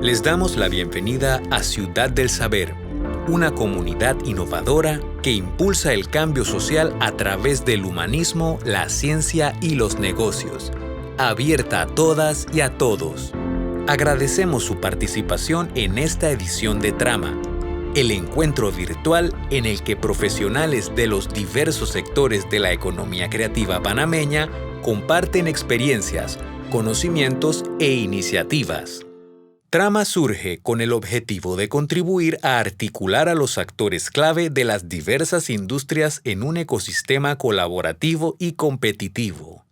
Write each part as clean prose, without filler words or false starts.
Les damos la bienvenida a Ciudad del Saber, una comunidad innovadora que impulsa el cambio social a través del humanismo, la ciencia y los negocios, abierta a todas y a todos. Agradecemos su participación en esta edición de Trama, el encuentro virtual en el que profesionales de los diversos sectores de la economía creativa panameña comparten experiencias, conocimientos e iniciativas. Trama surge con el objetivo de contribuir a articular a los actores clave de las diversas industrias en un ecosistema colaborativo y competitivo.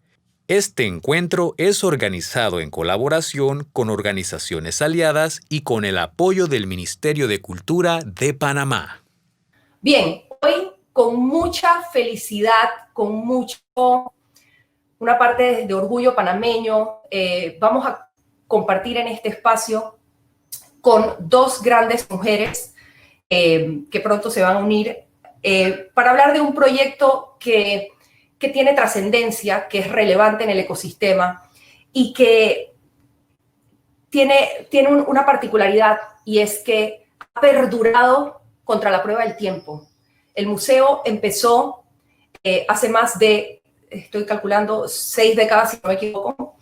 Este encuentro es organizado en colaboración con organizaciones aliadas y con el apoyo del Ministerio de Cultura de Panamá. Bien, hoy con mucha felicidad, una parte de orgullo panameño, vamos a compartir en este espacio con dos grandes mujeres que pronto se van a unir para hablar de un proyecto que tiene trascendencia, que es relevante en el ecosistema y que tiene una particularidad, y es que ha perdurado contra la prueba del tiempo. El museo empezó hace más de, estoy calculando, 6 décadas, si no me equivoco,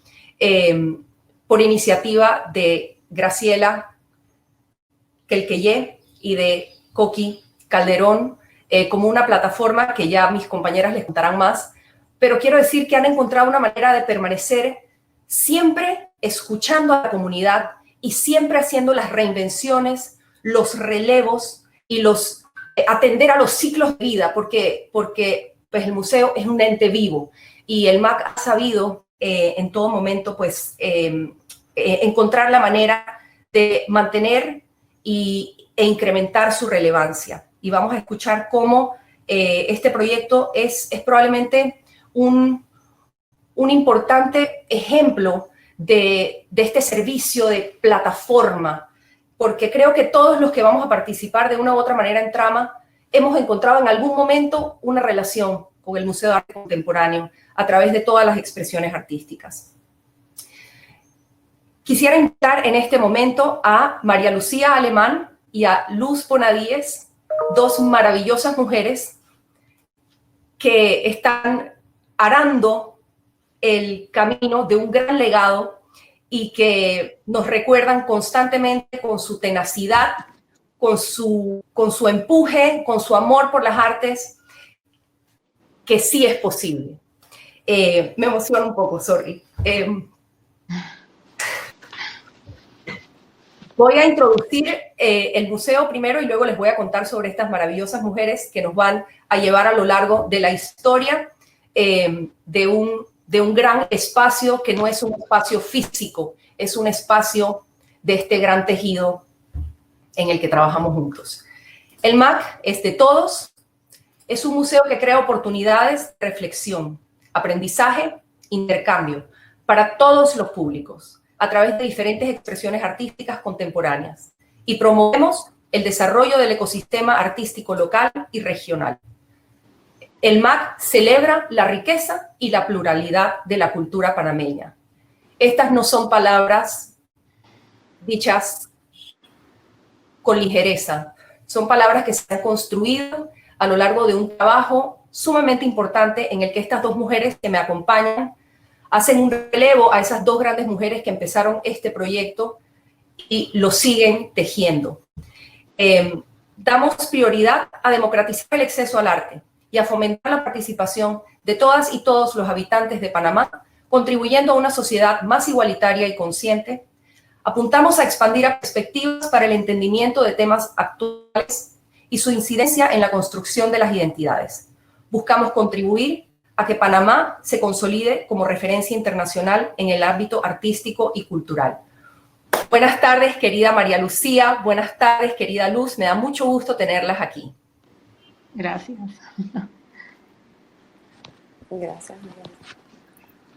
por iniciativa de Graciela Quelqueyé y de Coqui Calderón, como una plataforma que ya mis compañeras les contarán más, pero quiero decir que han encontrado una manera de permanecer siempre escuchando a la comunidad y siempre haciendo las reinvenciones, los relevos y atender a los ciclos de vida, porque pues el museo es un ente vivo y el MAC ha sabido en todo momento pues encontrar la manera de mantener e incrementar su relevancia. Y vamos a escuchar cómo este proyecto es probablemente un importante ejemplo de este servicio de plataforma, porque creo que todos los que vamos a participar de una u otra manera en Trama hemos encontrado en algún momento una relación con el Museo de Arte Contemporáneo a través de todas las expresiones artísticas. Quisiera invitar en este momento a María Lucía Alemán y a Luz Bonadíes, dos maravillosas mujeres que están arando el camino de un gran legado y que nos recuerdan constantemente con su tenacidad, con su empuje, con su amor por las artes, que sí es posible. Me emociona un poco, sorry. Voy a introducir el museo primero y luego les voy a contar sobre estas maravillosas mujeres que nos van a llevar a lo largo de la historia de un gran espacio que no es un espacio físico, es un espacio de este gran tejido en el que trabajamos juntos. El MAC es de todos, es un museo que crea oportunidades de reflexión, aprendizaje, intercambio para todos los públicos a través de diferentes expresiones artísticas contemporáneas, y promovemos el desarrollo del ecosistema artístico local y regional. El MAC celebra la riqueza y la pluralidad de la cultura panameña. Estas no son palabras dichas con ligereza, son palabras que se han construido a lo largo de un trabajo sumamente importante en el que estas dos mujeres que me acompañan hacen un relevo a esas dos grandes mujeres que empezaron este proyecto y lo siguen tejiendo. Damos prioridad a democratizar el acceso al arte y a fomentar la participación de todas y todos los habitantes de Panamá, contribuyendo a una sociedad más igualitaria y consciente. Apuntamos a expandir a perspectivas para el entendimiento de temas actuales y su incidencia en la construcción de las identidades. Buscamos contribuir a que Panamá se consolide como referencia internacional en el ámbito artístico y cultural. Buenas tardes, querida María Lucía. Buenas tardes, querida Luz. Me da mucho gusto tenerlas aquí. Gracias. Gracias.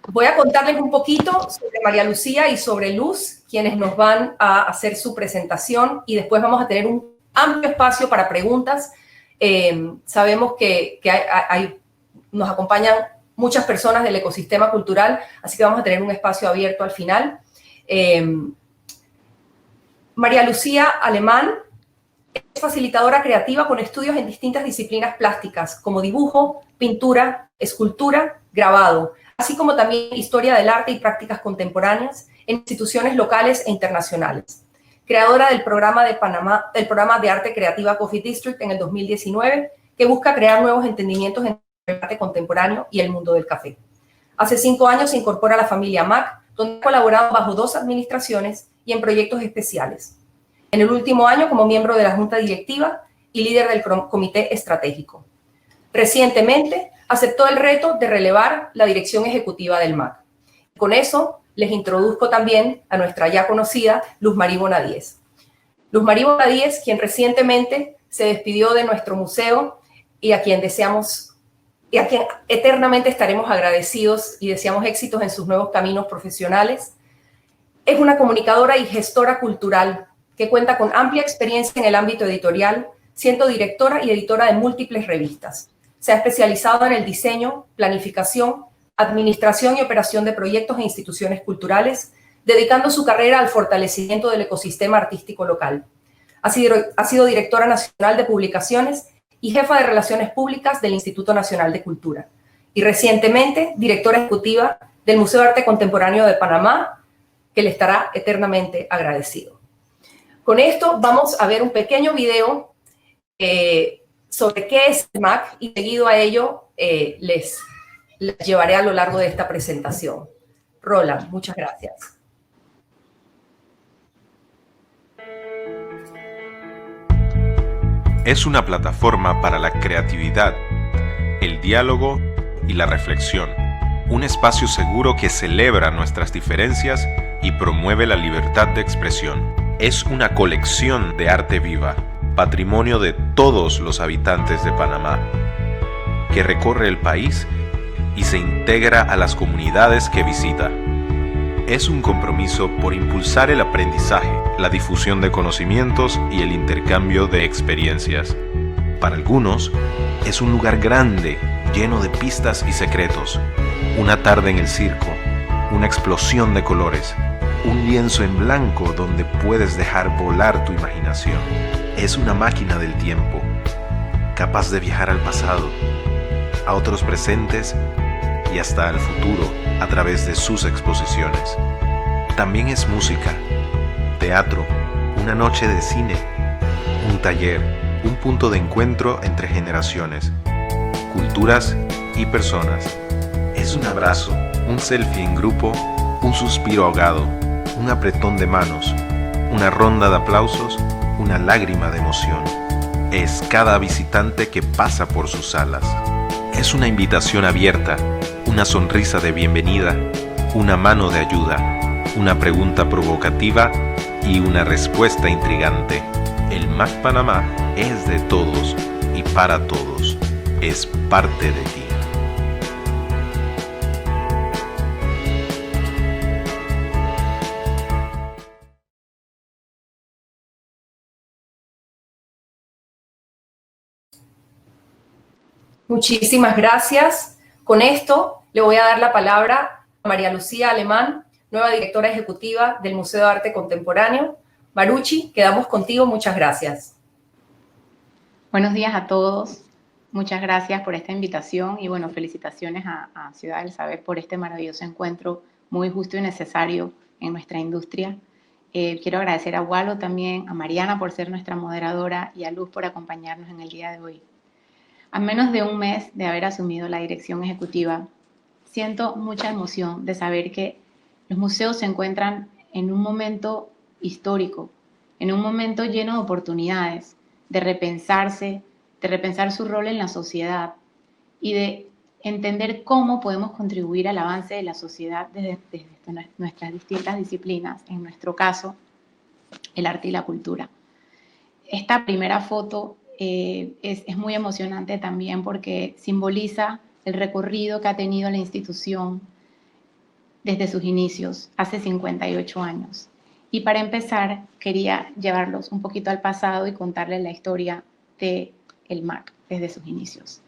Voy a contarles un poquito sobre María Lucía y sobre Luz, quienes nos van a hacer su presentación, y después vamos a tener un amplio espacio para preguntas. Sabemos que nos acompañan muchas personas del ecosistema cultural, así que vamos a tener un espacio abierto al final. María Lucía Alemán es facilitadora creativa con estudios en distintas disciplinas plásticas, como dibujo, pintura, escultura, grabado, así como también historia del arte y prácticas contemporáneas en instituciones locales e internacionales. Creadora del programa de Panamá, del programa de arte creativa Coffee District en el 2019, que busca crear nuevos entendimientos entre el arte contemporáneo y el mundo del café. Hace 5 años se incorpora a la familia MAC, donde ha colaborado bajo 2 administraciones y en proyectos especiales. En el último año como miembro de la Junta Directiva y líder del Comité Estratégico. Recientemente aceptó el reto de relevar la dirección ejecutiva del MAC. Con eso les introduzco también a nuestra ya conocida Luz Marí Bonadíez. Luz Marí Bonadíez, quien recientemente se despidió de nuestro museo y a quien eternamente estaremos agradecidos y deseamos éxitos en sus nuevos caminos profesionales. Es una comunicadora y gestora cultural que cuenta con amplia experiencia en el ámbito editorial, siendo directora y editora de múltiples revistas. Se ha especializado en el diseño, planificación, administración y operación de proyectos e instituciones culturales, dedicando su carrera al fortalecimiento del ecosistema artístico local. Ha sido directora nacional de publicaciones y jefa de Relaciones Públicas del Instituto Nacional de Cultura. Y recientemente, directora ejecutiva del Museo de Arte Contemporáneo de Panamá, que le estará eternamente agradecido. Con esto vamos a ver un pequeño video sobre qué es el MAC y seguido a ello les llevaré a lo largo de esta presentación. Roland, muchas gracias. Es una plataforma para la creatividad, el diálogo y la reflexión. Un espacio seguro que celebra nuestras diferencias y promueve la libertad de expresión. Es una colección de arte viva, patrimonio de todos los habitantes de Panamá, que recorre el país y se integra a las comunidades que visita. Es un compromiso por impulsar el aprendizaje, la difusión de conocimientos y el intercambio de experiencias. Para algunos, es un lugar grande, lleno de pistas y secretos. Una tarde en el circo, una explosión de colores, un lienzo en blanco donde puedes dejar volar tu imaginación. Es una máquina del tiempo, capaz de viajar al pasado, a otros presentes y hasta al futuro a través de sus exposiciones. También es música, teatro, una noche de cine, un taller, un punto de encuentro entre generaciones, culturas y personas. Es un abrazo, un selfie en grupo, un suspiro ahogado, un apretón de manos, una ronda de aplausos, una lágrima de emoción. Es cada visitante que pasa por sus salas. Es una invitación abierta, una sonrisa de bienvenida, una mano de ayuda, una pregunta provocativa y una respuesta intrigante. El MAC Panamá es de todos y para todos. Es parte de ti. Muchísimas gracias. Con esto le voy a dar la palabra a María Lucía Alemán, nueva directora ejecutiva del Museo de Arte Contemporáneo. Maruchi, quedamos contigo. Muchas gracias. Buenos días a todos. Muchas gracias por esta invitación y bueno, felicitaciones a Ciudad del Saber por este maravilloso encuentro muy justo y necesario en nuestra industria. Quiero agradecer a Walo también, a Mariana por ser nuestra moderadora y a Luz por acompañarnos en el día de hoy. A menos de un mes de haber asumido la dirección ejecutiva, siento mucha emoción de saber que los museos se encuentran en un momento histórico, en un momento lleno de oportunidades, de repensarse, de repensar su rol en la sociedad y de entender cómo podemos contribuir al avance de la sociedad desde nuestras distintas disciplinas, en nuestro caso, el arte y la cultura. Esta primera foto es muy emocionante también porque simboliza el recorrido que ha tenido la institución desde sus inicios, hace 58 años. Y para empezar, quería llevarlos un poquito al pasado y contarles la historia del MAC desde sus inicios.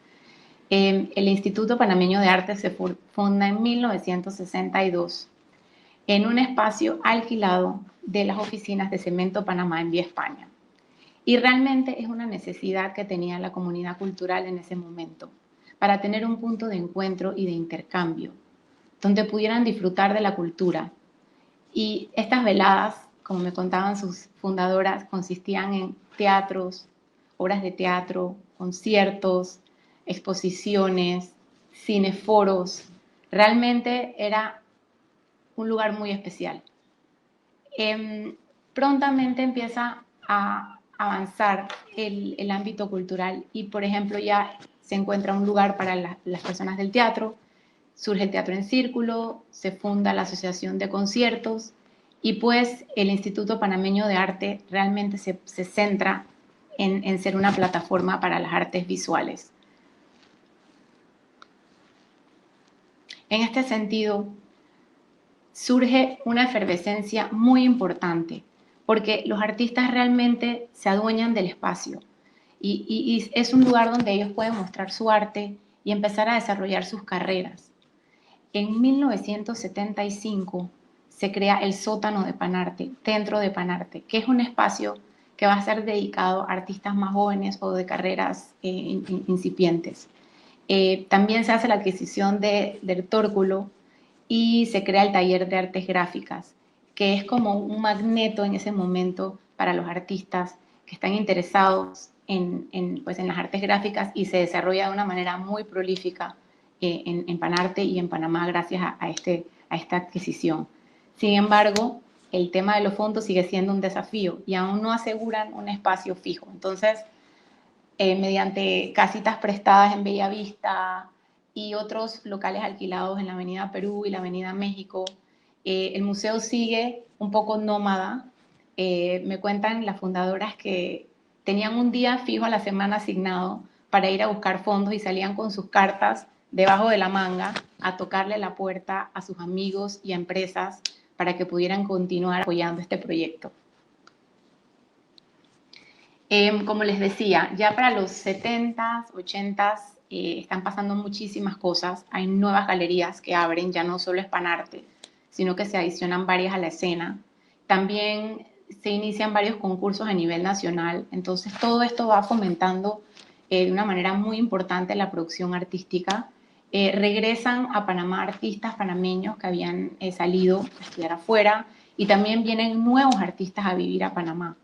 El Instituto Panameño de Arte se funda en 1962 en un espacio alquilado de las oficinas de Cemento Panamá en Vía España. Y realmente es una necesidad que tenía la comunidad cultural en ese momento, para tener un punto de encuentro y de intercambio, donde pudieran disfrutar de la cultura. Y estas veladas, como me contaban sus fundadoras, consistían en teatros, obras de teatro, conciertos, exposiciones, cineforos. Realmente era un lugar muy especial. Prontamente empieza a avanzar el ámbito cultural y, por ejemplo, ya se encuentra un lugar para las personas del teatro, surge el Teatro en Círculo, se funda la Asociación de Conciertos y pues el Instituto Panameño de Arte realmente se centra en ser una plataforma para las artes visuales. En este sentido, surge una efervescencia muy importante, porque los artistas realmente se adueñan del espacio y es un lugar donde ellos pueden mostrar su arte y empezar a desarrollar sus carreras. En 1975 se crea el sótano de Panarte, dentro de Panarte, que es un espacio que va a ser dedicado a artistas más jóvenes o de carreras incipientes. También se hace la adquisición del Tórculo y se crea el taller de artes gráficas, que es como un magneto en ese momento para los artistas que están interesados en las artes gráficas y se desarrolla de una manera muy prolífica en Panarte y en Panamá gracias a esta adquisición. Sin embargo, el tema de los fondos sigue siendo un desafío y aún no aseguran un espacio fijo. Entonces, mediante casitas prestadas en Bellavista y otros locales alquilados en la Avenida Perú y la Avenida México, el museo sigue un poco nómada. Me cuentan las fundadoras que tenían un día fijo a la semana asignado para ir a buscar fondos y salían con sus cartas debajo de la manga a tocarle la puerta a sus amigos y a empresas para que pudieran continuar apoyando este proyecto. Como les decía, ya para los 70s, 80s están pasando muchísimas cosas. Hay nuevas galerías que abren, ya no solo es Panarte, sino que se adicionan varias a la escena. También se inician varios concursos a nivel nacional. Entonces, todo esto va fomentando de una manera muy importante la producción artística. Regresan a Panamá artistas panameños que habían salido a estudiar afuera y también vienen nuevos artistas a vivir a Panamá.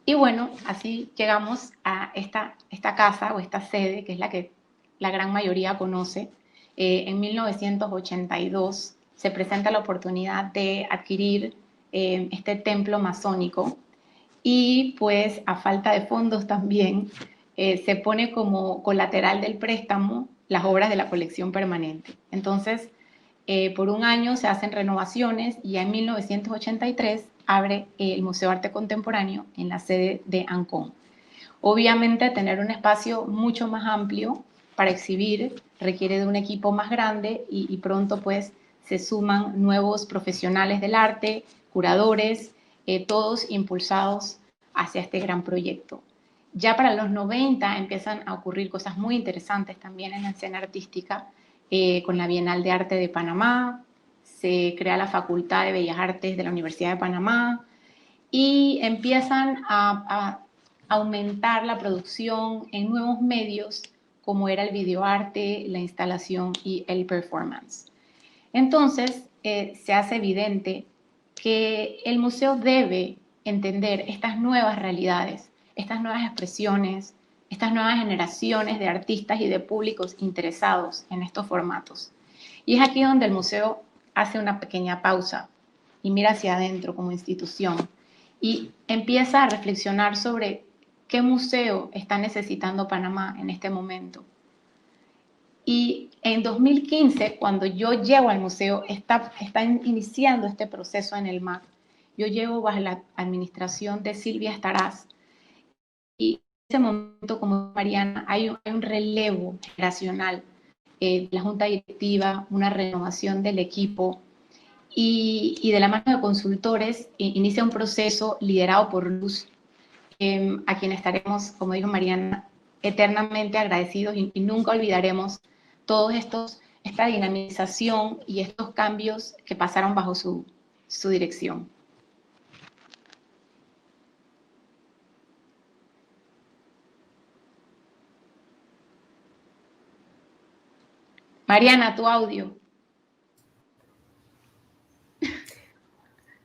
Y bueno, así llegamos a esta casa o esta sede, que es la que la gran mayoría conoce. En 1982 se presenta la oportunidad de adquirir este templo masónico y pues a falta de fondos también se pone como colateral del préstamo las obras de la colección permanente. Entonces, por un año se hacen renovaciones y ya en 1983 abre el Museo de Arte Contemporáneo en la sede de Ancón. Obviamente, tener un espacio mucho más amplio para exhibir requiere de un equipo más grande y pronto pues se suman nuevos profesionales del arte, curadores, todos impulsados hacia este gran proyecto. Ya para los 90 empiezan a ocurrir cosas muy interesantes también en la escena artística, con la Bienal de Arte de Panamá, se crea la Facultad de Bellas Artes de la Universidad de Panamá y empiezan a aumentar la producción en nuevos medios como era el videoarte, la instalación y el performance. Entonces, se hace evidente que el museo debe entender estas nuevas realidades, estas nuevas expresiones, estas nuevas generaciones de artistas y de públicos interesados en estos formatos. Y es aquí donde el museo hace una pequeña pausa y mira hacia adentro como institución y empieza a reflexionar sobre qué museo está necesitando Panamá en este momento. Y en 2015, cuando yo llego al museo, está iniciando este proceso en el MAC. Yo llego bajo la administración de Silvia Estaraz y en ese momento, como Mariana, hay un relevo generacional. La junta directiva, una renovación del equipo y de la mano de consultores inicia un proceso liderado por Luz, a quien estaremos, como dijo Mariana, eternamente agradecidos y nunca olvidaremos todos estos esta dinamización y estos cambios que pasaron bajo su dirección. Mariana, tu audio.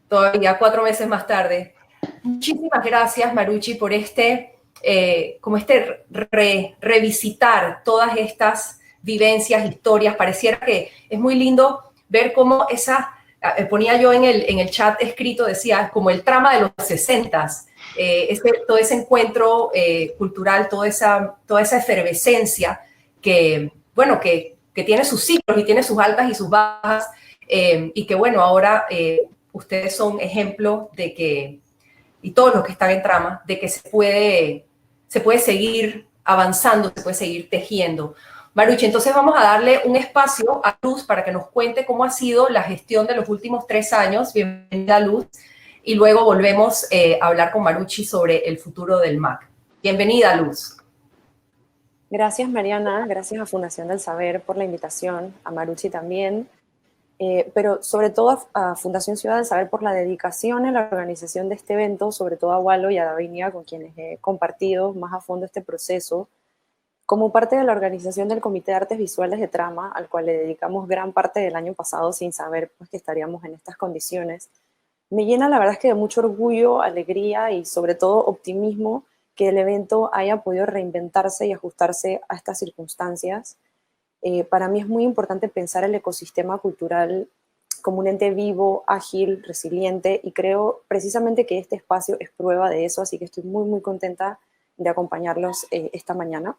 Todavía 4 meses más tarde. Muchísimas gracias, Marucci, por revisitar todas estas vivencias, historias. Pareciera que es muy lindo ver cómo ponía yo en el chat escrito, decía, como el trama de los 60s, todo ese encuentro cultural, toda esa efervescencia que, bueno, que tiene sus ciclos y tiene sus altas y sus bajas, y que, bueno, ahora ustedes son ejemplo de que, y todos los que están en trama, de que se puede seguir avanzando, se puede seguir tejiendo. Marucci, entonces vamos a darle un espacio a Luz para que nos cuente cómo ha sido la gestión de los últimos 3 años. Bienvenida, Luz. Y luego volvemos a hablar con Marucci sobre el futuro del MAC. Bienvenida, Luz. Gracias, Mariana. Gracias a Fundación del Saber por la invitación, a Marucci también. Pero sobre todo a Fundación Ciudad del Saber por la dedicación en la organización de este evento, sobre todo a Walo y a Davinia, con quienes he compartido más a fondo este proceso, como parte de la organización del Comité de Artes Visuales de Trama, al cual le dedicamos gran parte del año pasado sin saber pues, que estaríamos en estas condiciones. Me llena la verdad es que de mucho orgullo, alegría y sobre todo optimismo que el evento haya podido reinventarse y ajustarse a estas circunstancias. Para mí es muy importante pensar el ecosistema cultural como un ente vivo, ágil, resiliente, y creo precisamente que este espacio es prueba de eso, así que estoy muy, muy contenta de acompañarlos esta mañana.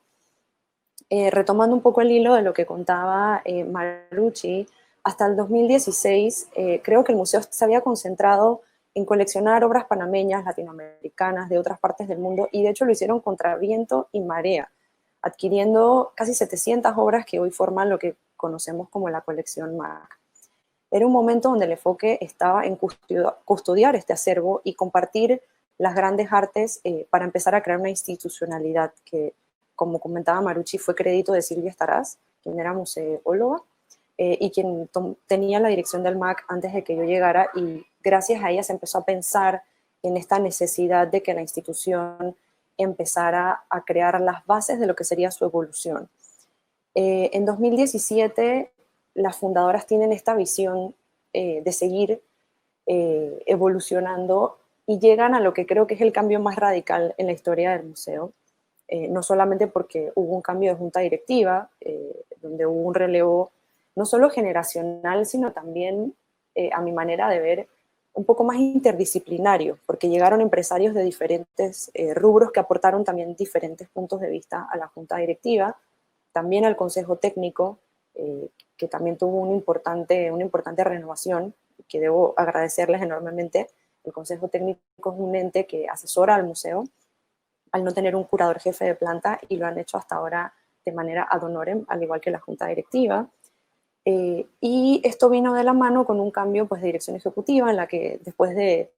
Retomando un poco el hilo de lo que contaba Marucci, hasta el 2016 creo que el museo se había concentrado en coleccionar obras panameñas, latinoamericanas, de otras partes del mundo, y de hecho lo hicieron contra viento y marea, adquiriendo casi 700 obras que hoy forman lo que conocemos como la colección MAC. Era un momento donde el enfoque estaba en custodiar este acervo y compartir las grandes artes para empezar a crear una institucionalidad que, como comentaba Marucci, fue crédito de Silvia Estaraz, quien era museóloga y quien tenía la dirección del MAC antes de que yo llegara, y gracias a ella se empezó a pensar en esta necesidad de que la institución empezara a crear las bases de lo que sería su evolución. En 2017, las fundadoras tienen esta visión de seguir evolucionando y llegan a lo que creo que es el cambio más radical en la historia del museo, no solamente porque hubo un cambio de junta directiva, donde hubo un relevo no solo generacional, sino también, a mi manera de ver, un poco más interdisciplinario, porque llegaron empresarios de diferentes rubros que aportaron también diferentes puntos de vista a la junta directiva, también al consejo técnico, que también tuvo una importante renovación, que debo agradecerles enormemente. El consejo técnico es un ente que asesora al museo, al no tener un curador jefe de planta, y lo han hecho hasta ahora de manera ad honorem, al igual que la junta directiva. Y esto vino de la mano con un cambio pues, de dirección ejecutiva, en la que después de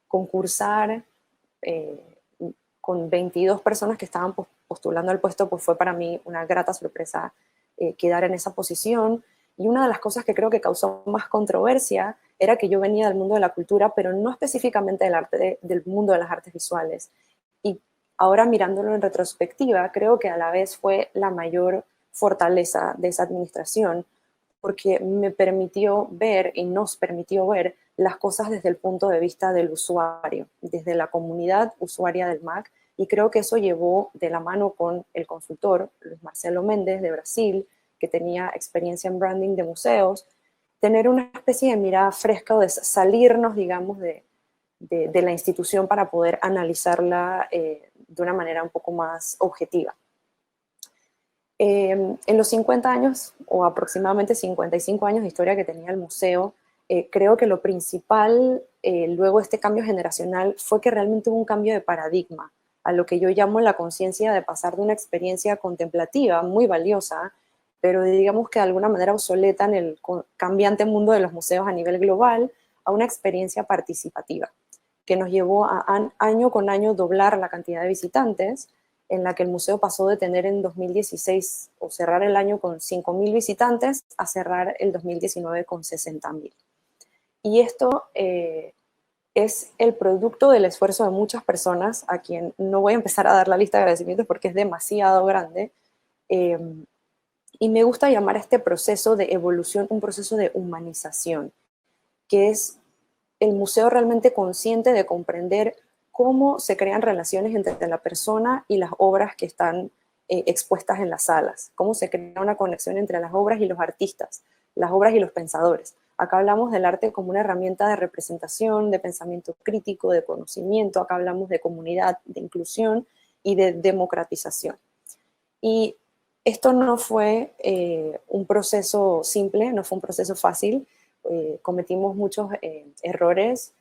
concursar con 22 personas que estaban postulando al puesto, pues fue para mí una grata sorpresa quedar en esa posición. Y una de las cosas que creo que causó más controversia era que yo venía del mundo de la cultura, pero no específicamente del mundo de las artes visuales. Y ahora mirándolo en retrospectiva, creo que a la vez fue la mayor fortaleza de esa administración, porque me permitió ver y nos permitió ver las cosas desde el punto de vista del usuario, desde la comunidad usuaria del MAC, y creo que eso llevó de la mano con el consultor, Luis Marcelo Méndez de Brasil, que tenía experiencia en branding de museos, tener una especie de mirada fresca o de salirnos, digamos, de la institución para poder analizarla de una manera un poco más objetiva. En los 50 años, o aproximadamente 55 años de historia que tenía el museo, creo que lo principal, luego de este cambio generacional, fue que realmente hubo un cambio de paradigma, a lo que yo llamo la conciencia de pasar de una experiencia contemplativa muy valiosa, pero digamos que de alguna manera obsoleta en el cambiante mundo de los museos a nivel global, a una experiencia participativa, que nos llevó a año con año doblar la cantidad de visitantes, en la que el museo pasó de tener en 2016 o cerrar el año con 5.000 visitantes a cerrar el 2019 con 60.000. Y esto es el producto del esfuerzo de muchas personas, a quien no voy a empezar a dar la lista de agradecimientos porque es demasiado grande, y me gusta llamar a este proceso de evolución un proceso de humanización, que es el museo realmente consciente de comprender cómo se crean relaciones entre la persona y las obras que están expuestas en las salas, cómo se crea una conexión entre las obras y los artistas, las obras y los pensadores. Acá hablamos del arte como una herramienta de representación, de pensamiento crítico, de conocimiento. Acá hablamos de comunidad, de inclusión y de democratización. Y esto no fue un proceso simple, no fue un proceso fácil. Cometimos muchos errores,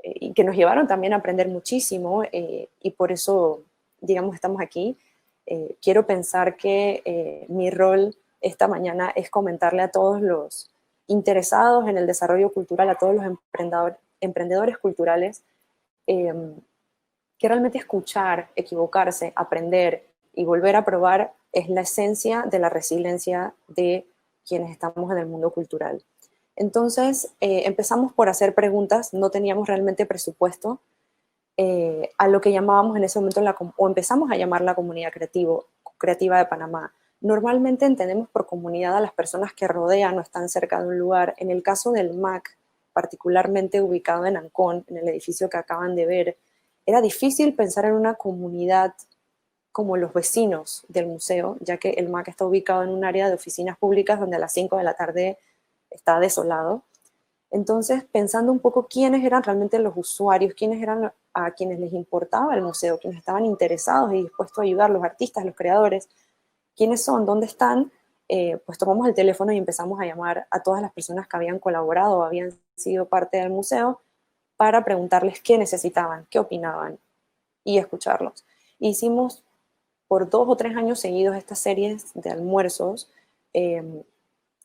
y que nos llevaron también a aprender muchísimo, y por eso, digamos, estamos aquí. Quiero pensar que mi rol esta mañana es comentarle a todos los interesados en el desarrollo cultural, a todos los emprendedores culturales, que realmente escuchar, equivocarse, aprender y volver a probar es la esencia de la resiliencia de quienes estamos en el mundo cultural. Entonces, empezamos por hacer preguntas, no teníamos realmente presupuesto, a lo que llamábamos en ese momento, o empezamos a llamar la comunidad creativa de Panamá. Normalmente entendemos por comunidad a las personas que rodean o están cerca de un lugar. En el caso del MAC, particularmente ubicado en Ancón, en el edificio que acaban de ver, era difícil pensar en una comunidad como los vecinos del museo, ya que el MAC está ubicado en un área de oficinas públicas donde a las 5 de la tarde está desolado. Entonces, pensando un poco quiénes eran realmente los usuarios, quiénes eran a quienes les importaba el museo, quienes estaban interesados y dispuestos a ayudar, los artistas, los creadores, quiénes son, dónde están, pues tomamos el teléfono y empezamos a llamar a todas las personas que habían colaborado o habían sido parte del museo para preguntarles qué necesitaban, qué opinaban y escucharlos. Hicimos por 2 o 3 años seguidos estas series de almuerzos,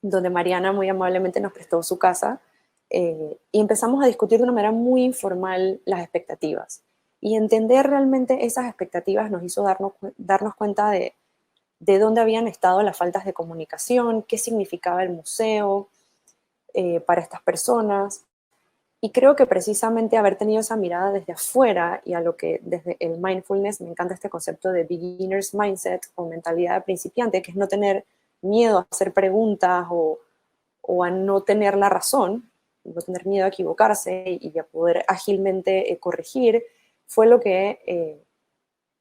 donde Mariana muy amablemente nos prestó su casa, y empezamos a discutir de una manera muy informal las expectativas. Y entender realmente esas expectativas nos hizo darnos cuenta de dónde habían estado las faltas de comunicación, qué significaba el museo para estas personas. Y creo que precisamente haber tenido esa mirada desde afuera y a lo que desde el mindfulness, me encanta este concepto de beginner's mindset o mentalidad de principiante, que es no tener miedo a hacer preguntas o a no tener la razón, no tener miedo a equivocarse y a poder ágilmente corregir, fue lo que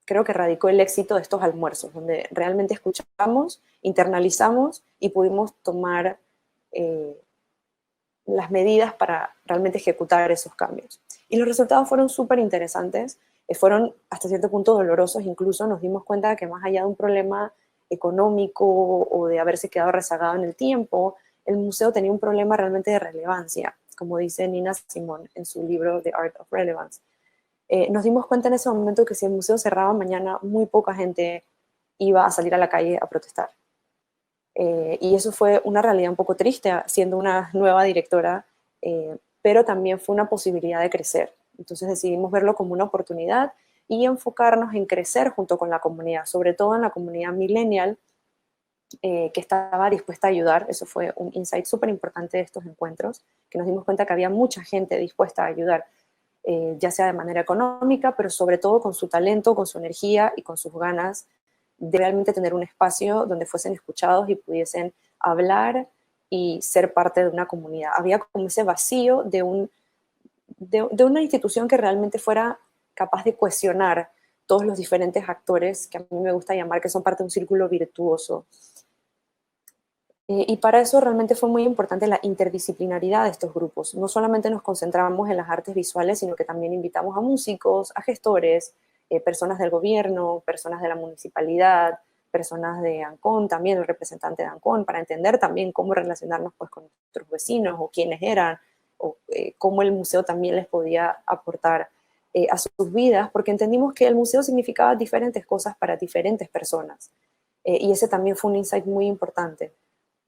creo que radicó el éxito de estos almuerzos, donde realmente escuchamos, internalizamos y pudimos tomar las medidas para realmente ejecutar esos cambios. Y los resultados fueron súper interesantes, fueron hasta cierto punto dolorosos, incluso nos dimos cuenta de que más allá de un problema económico o de haberse quedado rezagado en el tiempo, el museo tenía un problema realmente de relevancia, como dice Nina Simone en su libro The Art of Relevance. Nos dimos cuenta en ese momento que si el museo cerraba mañana, muy poca gente iba a salir a la calle a protestar. Y eso fue una realidad un poco triste, siendo una nueva directora, pero también fue una posibilidad de crecer. Entonces decidimos verlo como una oportunidad y enfocarnos en crecer junto con la comunidad, sobre todo en la comunidad millennial, que estaba dispuesta a ayudar. Eso fue un insight súper importante de estos encuentros, que nos dimos cuenta que había mucha gente dispuesta a ayudar, ya sea de manera económica, pero sobre todo con su talento, con su energía y con sus ganas de realmente tener un espacio donde fuesen escuchados y pudiesen hablar y ser parte de una comunidad. Había como ese vacío de una institución que realmente fuera capaz de cohesionar todos los diferentes actores que a mí me gusta llamar que son parte de un círculo virtuoso. Y para eso realmente fue muy importante la interdisciplinaridad de estos grupos. No solamente nos concentrábamos en las artes visuales, sino que también invitamos a músicos, a gestores, personas del gobierno, personas de la municipalidad, personas de Ancón, también el representante de Ancón, para entender también cómo relacionarnos pues, con nuestros vecinos o quiénes eran, o cómo el museo también les podía aportar a sus vidas, porque entendimos que el museo significaba diferentes cosas para diferentes personas. Y ese también fue un insight muy importante.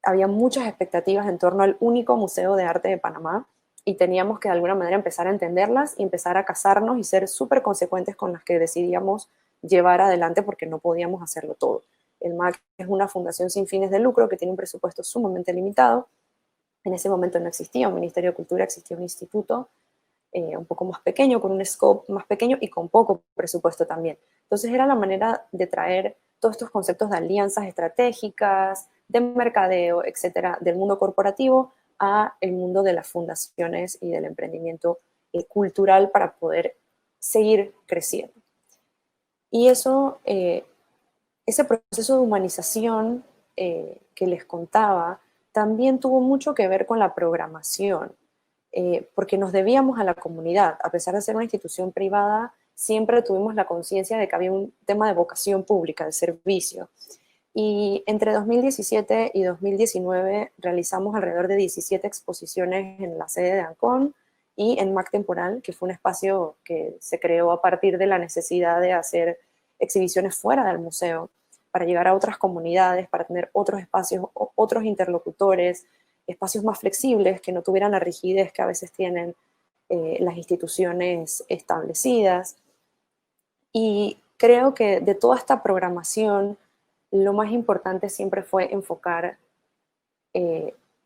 Había muchas expectativas en torno al único museo de arte de Panamá y teníamos que de alguna manera empezar a entenderlas y empezar a casarnos y ser súper consecuentes con las que decidíamos llevar adelante porque no podíamos hacerlo todo. El MAC es una fundación sin fines de lucro que tiene un presupuesto sumamente limitado. En ese momento no existía un Ministerio de Cultura, existía un instituto un poco más pequeño, con un scope más pequeño y con poco presupuesto también. Entonces era la manera de traer todos estos conceptos de alianzas estratégicas, de mercadeo, etcétera, del mundo corporativo a el mundo de las fundaciones y del emprendimiento cultural para poder seguir creciendo. Y eso, ese proceso de humanización que les contaba, también tuvo mucho que ver con la programación, porque nos debíamos a la comunidad. A pesar de ser una institución privada, siempre tuvimos la conciencia de que había un tema de vocación pública, de servicio. Y entre 2017 y 2019 realizamos alrededor de 17 exposiciones en la sede de Ancón y en MAC Temporal, que fue un espacio que se creó a partir de la necesidad de hacer exhibiciones fuera del museo, para llegar a otras comunidades, para tener otros espacios, otros interlocutores, espacios más flexibles que no tuvieran la rigidez que a veces tienen las instituciones establecidas. Y creo que de toda esta programación, lo más importante siempre fue enfocar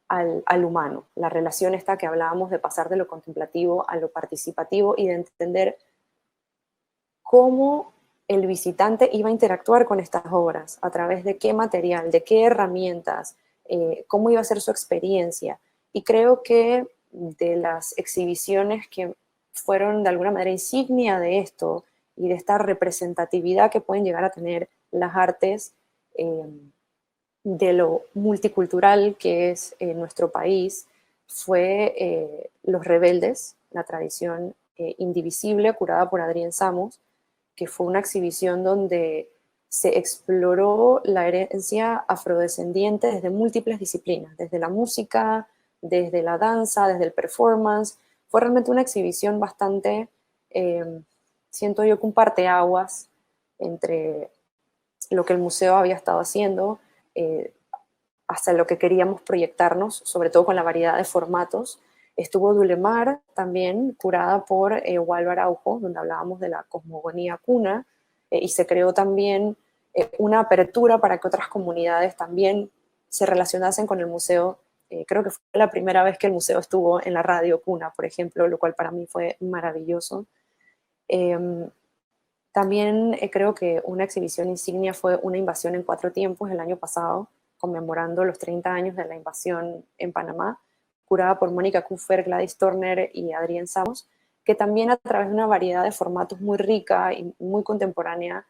al humano, la relación esta que hablábamos de pasar de lo contemplativo a lo participativo y de entender cómo el visitante iba a interactuar con estas obras, a través de qué material, de qué herramientas, cómo iba a ser su experiencia. Y creo que de las exhibiciones que fueron de alguna manera insignia de esto y de esta representatividad que pueden llegar a tener las artes de lo multicultural que es nuestro país, fue Los Rebeldes, la tradición indivisible curada por Adrián Samos, que fue una exhibición donde se exploró la herencia afrodescendiente desde múltiples disciplinas, desde la música, desde la danza, desde el performance. Fue realmente una exhibición bastante, siento yo que un parteaguas entre lo que el museo había estado haciendo, hasta lo que queríamos proyectarnos, sobre todo con la variedad de formatos. Estuvo Dulemar también, curada por Waldo Araujo, donde hablábamos de la cosmogonía cuna, y se creó también una apertura para que otras comunidades también se relacionasen con el museo. Creo que fue la primera vez que el museo estuvo en la radio cuna, por ejemplo, lo cual para mí fue maravilloso. También creo que una exhibición insignia fue Una invasión en 4 tiempos el año pasado, conmemorando los 30 años de la invasión en Panamá, curada por Mónica Kuffer, Gladys Turner y Adrián Samos, que también a través de una variedad de formatos muy rica y muy contemporánea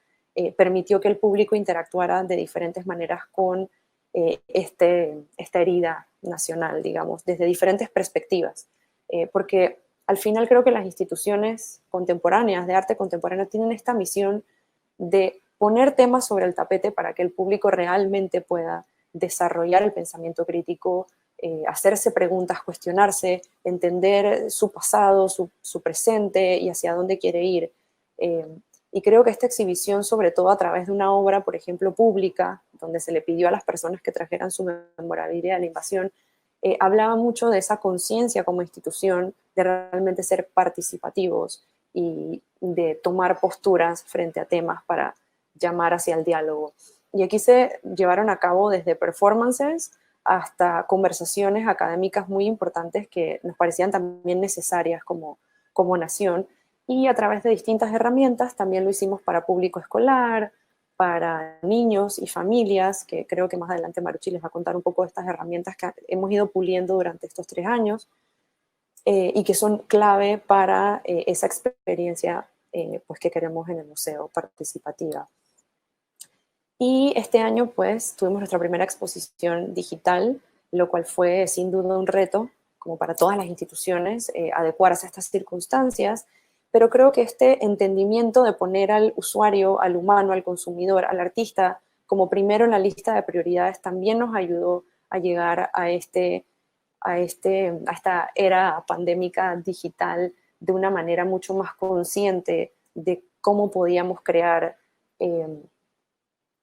permitió que el público interactuara de diferentes maneras con esta herida nacional, digamos, desde diferentes perspectivas. Porque al final creo que las instituciones contemporáneas, de arte contemporáneo, tienen esta misión de poner temas sobre el tapete para que el público realmente pueda desarrollar el pensamiento crítico, hacerse preguntas, cuestionarse, entender su pasado, su presente y hacia dónde quiere ir. Y creo que esta exhibición, sobre todo a través de una obra, por ejemplo, pública, donde se le pidió a las personas que trajeran su memorabilia de la invasión, hablaba mucho de esa conciencia como institución, de realmente ser participativos y de tomar posturas frente a temas para llamar hacia el diálogo. Y aquí se llevaron a cabo desde performances hasta conversaciones académicas muy importantes que nos parecían también necesarias como nación, y a través de distintas herramientas también lo hicimos para público escolar, para niños y familias, que creo que más adelante Marucci les va a contar un poco de estas herramientas que hemos ido puliendo durante estos 3 años y que son clave para esa experiencia pues que queremos en el museo, participativa. Y este año pues tuvimos nuestra primera exposición digital, lo cual fue sin duda un reto, como para todas las instituciones, adecuarse a estas circunstancias, pero creo que este entendimiento de poner al usuario, al humano, al consumidor, al artista, como primero en la lista de prioridades, también nos ayudó a llegar a esta era pandémica digital de una manera mucho más consciente de cómo podíamos crear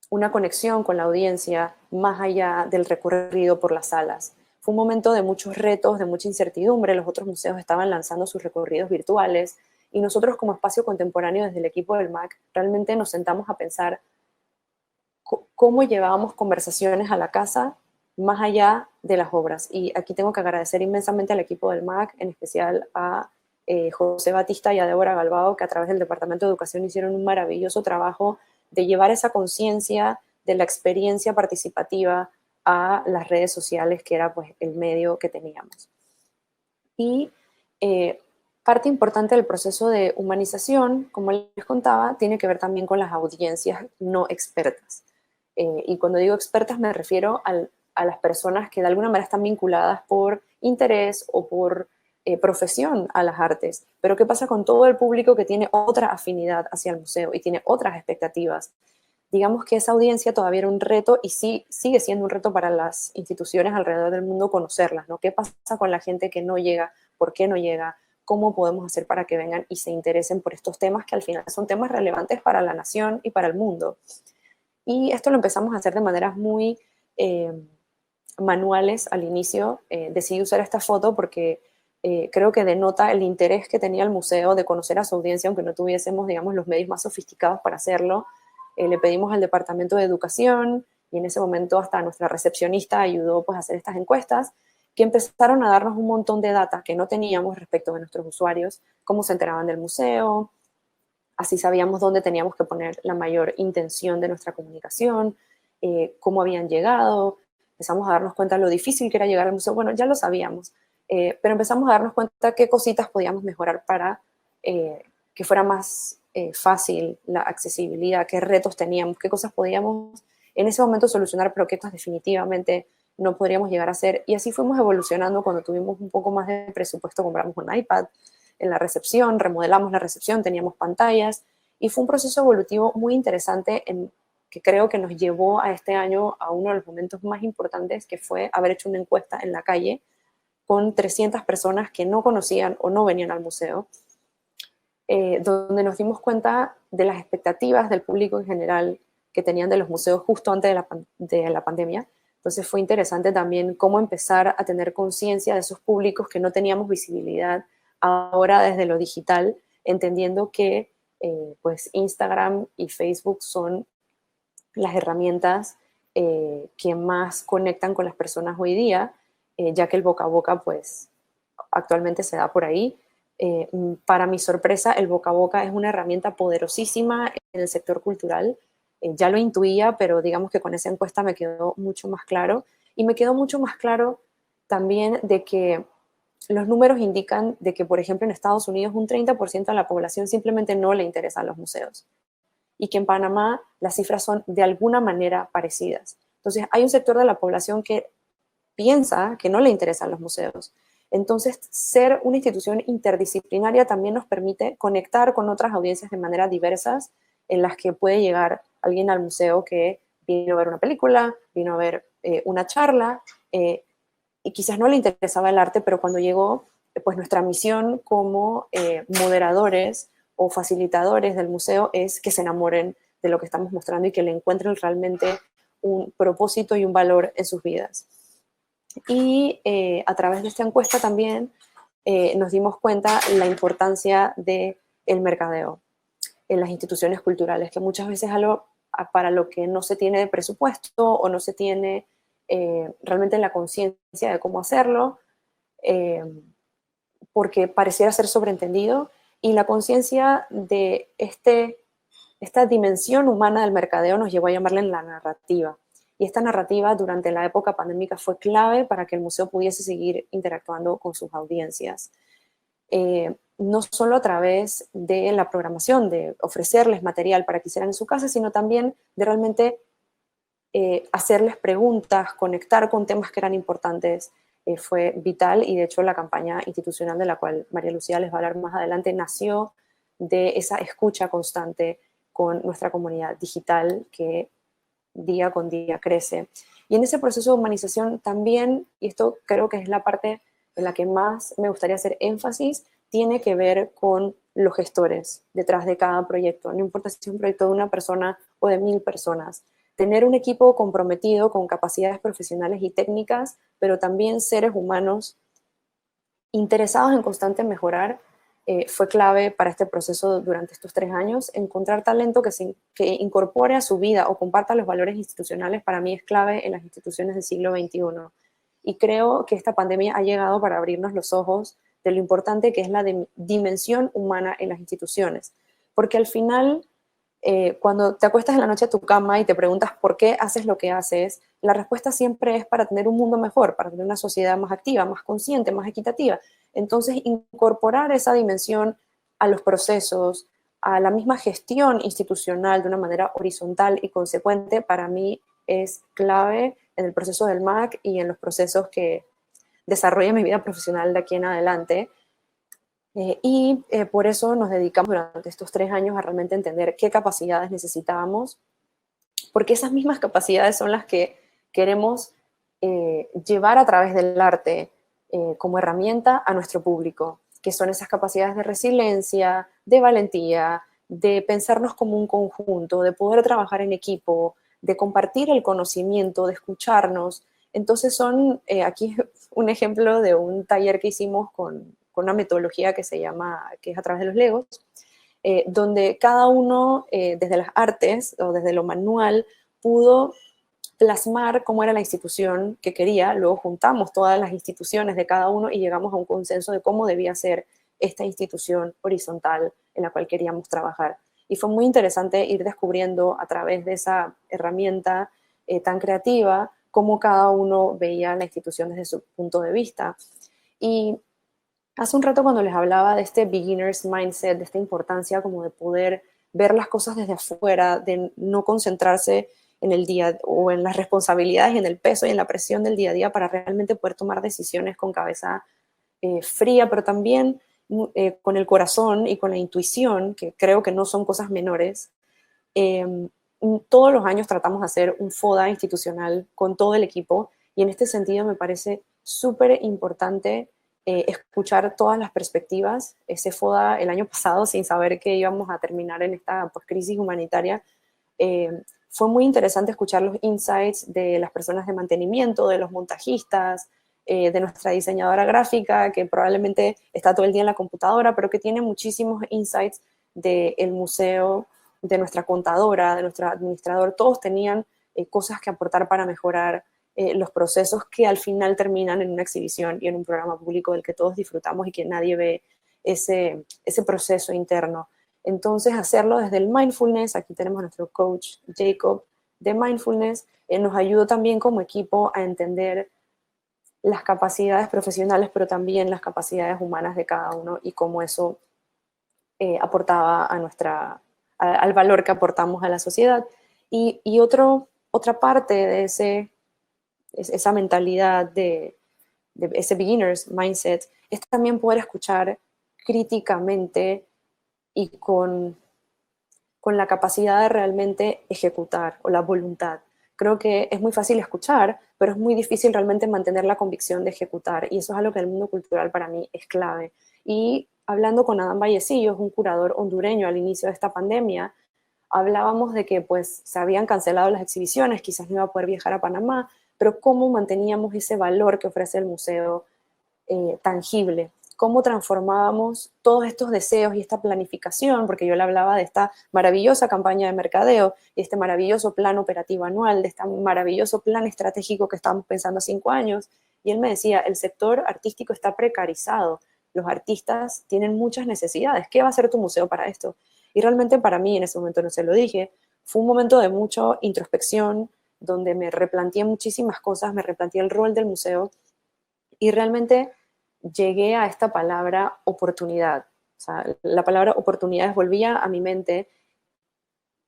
una conexión con la audiencia más allá del recorrido por las salas. Fue un momento de muchos retos, de mucha incertidumbre. Los otros museos estaban lanzando sus recorridos virtuales Y nosotros como espacio contemporáneo desde el equipo del MAC realmente nos sentamos a pensar cómo llevábamos conversaciones a la casa más allá de las obras. Y aquí tengo que agradecer inmensamente al equipo del MAC, en especial a José Batista y a Débora Galbao, que a través del Departamento de Educación hicieron un maravilloso trabajo de llevar esa conciencia de la experiencia participativa a las redes sociales, que era pues el medio que teníamos. Y parte importante del proceso de humanización, como les contaba, tiene que ver también con las audiencias no expertas. Y cuando digo expertas me refiero a las personas que de alguna manera están vinculadas por interés o por profesión a las artes. Pero ¿qué pasa con todo el público que tiene otra afinidad hacia el museo y tiene otras expectativas? Digamos que esa audiencia todavía era un reto y sí, sigue siendo un reto para las instituciones alrededor del mundo conocerlas, ¿no? ¿Qué pasa con la gente que no llega? ¿Por qué no llega? ¿Cómo podemos hacer para que vengan y se interesen por estos temas que al final son temas relevantes para la nación y para el mundo? Y esto lo empezamos a hacer de maneras muy manuales al inicio. Decidí usar esta foto porque creo que denota el interés que tenía el museo de conocer a su audiencia, aunque no tuviésemos, digamos, los medios más sofisticados para hacerlo. Le pedimos al Departamento de Educación y en ese momento hasta nuestra recepcionista ayudó pues, a hacer estas encuestas que empezaron a darnos un montón de data que no teníamos respecto de nuestros usuarios, cómo se enteraban del museo, así sabíamos dónde teníamos que poner la mayor intención de nuestra comunicación, cómo habían llegado, empezamos a darnos cuenta de lo difícil que era llegar al museo, bueno, ya lo sabíamos, pero empezamos a darnos cuenta qué cositas podíamos mejorar para que fuera más fácil la accesibilidad, qué retos teníamos, qué cosas podíamos en ese momento solucionar, pero qué cosas definitivamente no podríamos llegar a hacer. Y así fuimos evolucionando. Cuando tuvimos un poco más de presupuesto, compramos un iPad en la recepción, remodelamos la recepción, teníamos pantallas, y fue un proceso evolutivo muy interesante que creo que nos llevó a este año a uno de los momentos más importantes, que fue haber hecho una encuesta en la calle con 300 personas que no conocían o no venían al museo, donde nos dimos cuenta de las expectativas del público en general que tenían de los museos justo antes de la pandemia. Entonces fue interesante también cómo empezar a tener conciencia de esos públicos que no teníamos visibilidad ahora desde lo digital, entendiendo que pues Instagram y Facebook son las herramientas que más conectan con las personas hoy día, ya que el boca a boca pues actualmente se da por ahí. Para mi sorpresa, el boca a boca es una herramienta poderosísima en el sector cultural. Ya lo intuía, pero digamos que con esa encuesta me quedó mucho más claro. Y me quedó mucho más claro también de que los números indican de que, por ejemplo, en Estados Unidos un 30% de la población simplemente no le interesan los museos. Y que en Panamá las cifras son de alguna manera parecidas. Entonces, hay un sector de la población que piensa que no le interesan los museos. Entonces, ser una institución interdisciplinaria también nos permite conectar con otras audiencias de manera diversas, en las que puede llegar alguien al museo que vino a ver una película, vino a ver una charla, y quizás no le interesaba el arte, pero cuando llegó, pues nuestra misión como moderadores o facilitadores del museo es que se enamoren de lo que estamos mostrando y que le encuentren realmente un propósito y un valor en sus vidas. Y a través de esta encuesta también nos dimos cuenta la importancia del mercadeo en las instituciones culturales, que muchas veces es algo para lo que no se tiene presupuesto o no se tiene realmente la conciencia de cómo hacerlo, porque pareciera ser sobreentendido, y la conciencia de esta dimensión humana del mercadeo nos llevó a llamarla en la narrativa. Y esta narrativa durante la época pandémica fue clave para que el museo pudiese seguir interactuando con sus audiencias. No solo a través de la programación, de ofrecerles material para que hicieran en su casa, sino también de realmente hacerles preguntas, conectar con temas que eran importantes, fue vital. Y de hecho la campaña institucional de la cual María Lucía les va a hablar más adelante nació de esa escucha constante con nuestra comunidad digital que día con día crece. Y en ese proceso de humanización también, y esto creo que es la parte en la que más me gustaría hacer énfasis, tiene que ver con los gestores detrás de cada proyecto. No importa si es un proyecto de una persona o de 1000 personas. Tener un equipo comprometido con capacidades profesionales y técnicas, pero también seres humanos interesados en constante mejorar, fue clave para este proceso durante estos 3 años. Encontrar talento que incorpore a su vida o comparta los valores institucionales para mí es clave en las instituciones del siglo XXI. Y creo que esta pandemia ha llegado para abrirnos los ojos de lo importante que es la dimensión humana en las instituciones. Porque al final, cuando te acuestas en la noche a tu cama y te preguntas por qué haces lo que haces, la respuesta siempre es para tener un mundo mejor, para tener una sociedad más activa, más consciente, más equitativa. Entonces, incorporar esa dimensión a los procesos, a la misma gestión institucional de una manera horizontal y consecuente, para mí es clave en el proceso del MAC y en los procesos que desarrolle mi vida profesional de aquí en adelante. Por eso nos dedicamos durante estos 3 años a realmente entender qué capacidades necesitábamos, porque esas mismas capacidades son las que queremos llevar a través del arte como herramienta a nuestro público, que son esas capacidades de resiliencia, de valentía, de pensarnos como un conjunto, de poder trabajar en equipo, de compartir el conocimiento, de escucharnos. Entonces aquí un ejemplo de un taller que hicimos con una metodología que es a través de los Legos, donde cada uno, desde las artes o desde lo manual, pudo plasmar cómo era la institución que quería. Luego juntamos todas las instituciones de cada uno y llegamos a un consenso de cómo debía ser esta institución horizontal en la cual queríamos trabajar. Y fue muy interesante ir descubriendo a través de esa herramienta tan creativa cómo cada uno veía la institución desde su punto de vista. Y hace un rato cuando les hablaba de este beginner's mindset, de esta importancia como de poder ver las cosas desde afuera, de no concentrarse en el día o en las responsabilidades, en el peso y en la presión del día a día para realmente poder tomar decisiones con cabeza fría, pero también con el corazón y con la intuición, que creo que no son cosas menores. Todos los años tratamos de hacer un FODA institucional con todo el equipo y en este sentido me parece súper importante escuchar todas las perspectivas. Ese FODA el año pasado, sin saber que íbamos a terminar en esta crisis humanitaria, fue muy interesante escuchar los insights de las personas de mantenimiento, de los montajistas, de nuestra diseñadora gráfica, que probablemente está todo el día en la computadora, pero que tiene muchísimos insights del museo, de nuestra contadora, de nuestro administrador. Todos tenían cosas que aportar para mejorar los procesos que al final terminan en una exhibición y en un programa público del que todos disfrutamos y que nadie ve ese proceso interno. Entonces, hacerlo desde el mindfulness, aquí tenemos a nuestro coach Jacob de mindfulness, nos ayudó también como equipo a entender las capacidades profesionales, pero también las capacidades humanas de cada uno y cómo eso aportaba al valor que aportamos a la sociedad. Y otra parte de esa mentalidad de ese beginner's mindset es también poder escuchar críticamente y con la capacidad de realmente ejecutar o la voluntad. Creo que es muy fácil escuchar, pero es muy difícil realmente mantener la convicción de ejecutar y eso es algo que en el mundo cultural para mí es clave. Y hablando con Adán Vallecillos, un curador hondureño al inicio de esta pandemia, hablábamos de que pues se habían cancelado las exhibiciones, quizás no iba a poder viajar a Panamá, pero cómo manteníamos ese valor que ofrece el museo tangible, cómo transformábamos todos estos deseos y esta planificación, porque yo le hablaba de esta maravillosa campaña de mercadeo, y este maravilloso plan operativo anual, de este maravilloso plan estratégico que estamos pensando a 5 años, y él me decía, el sector artístico está precarizado, los artistas tienen muchas necesidades, ¿qué va a hacer tu museo para esto? Y realmente para mí, en ese momento no se lo dije, fue un momento de mucha introspección, donde me replanteé muchísimas cosas, me replanteé el rol del museo, y realmente llegué a esta palabra oportunidad. O sea, la palabra oportunidades volvía a mi mente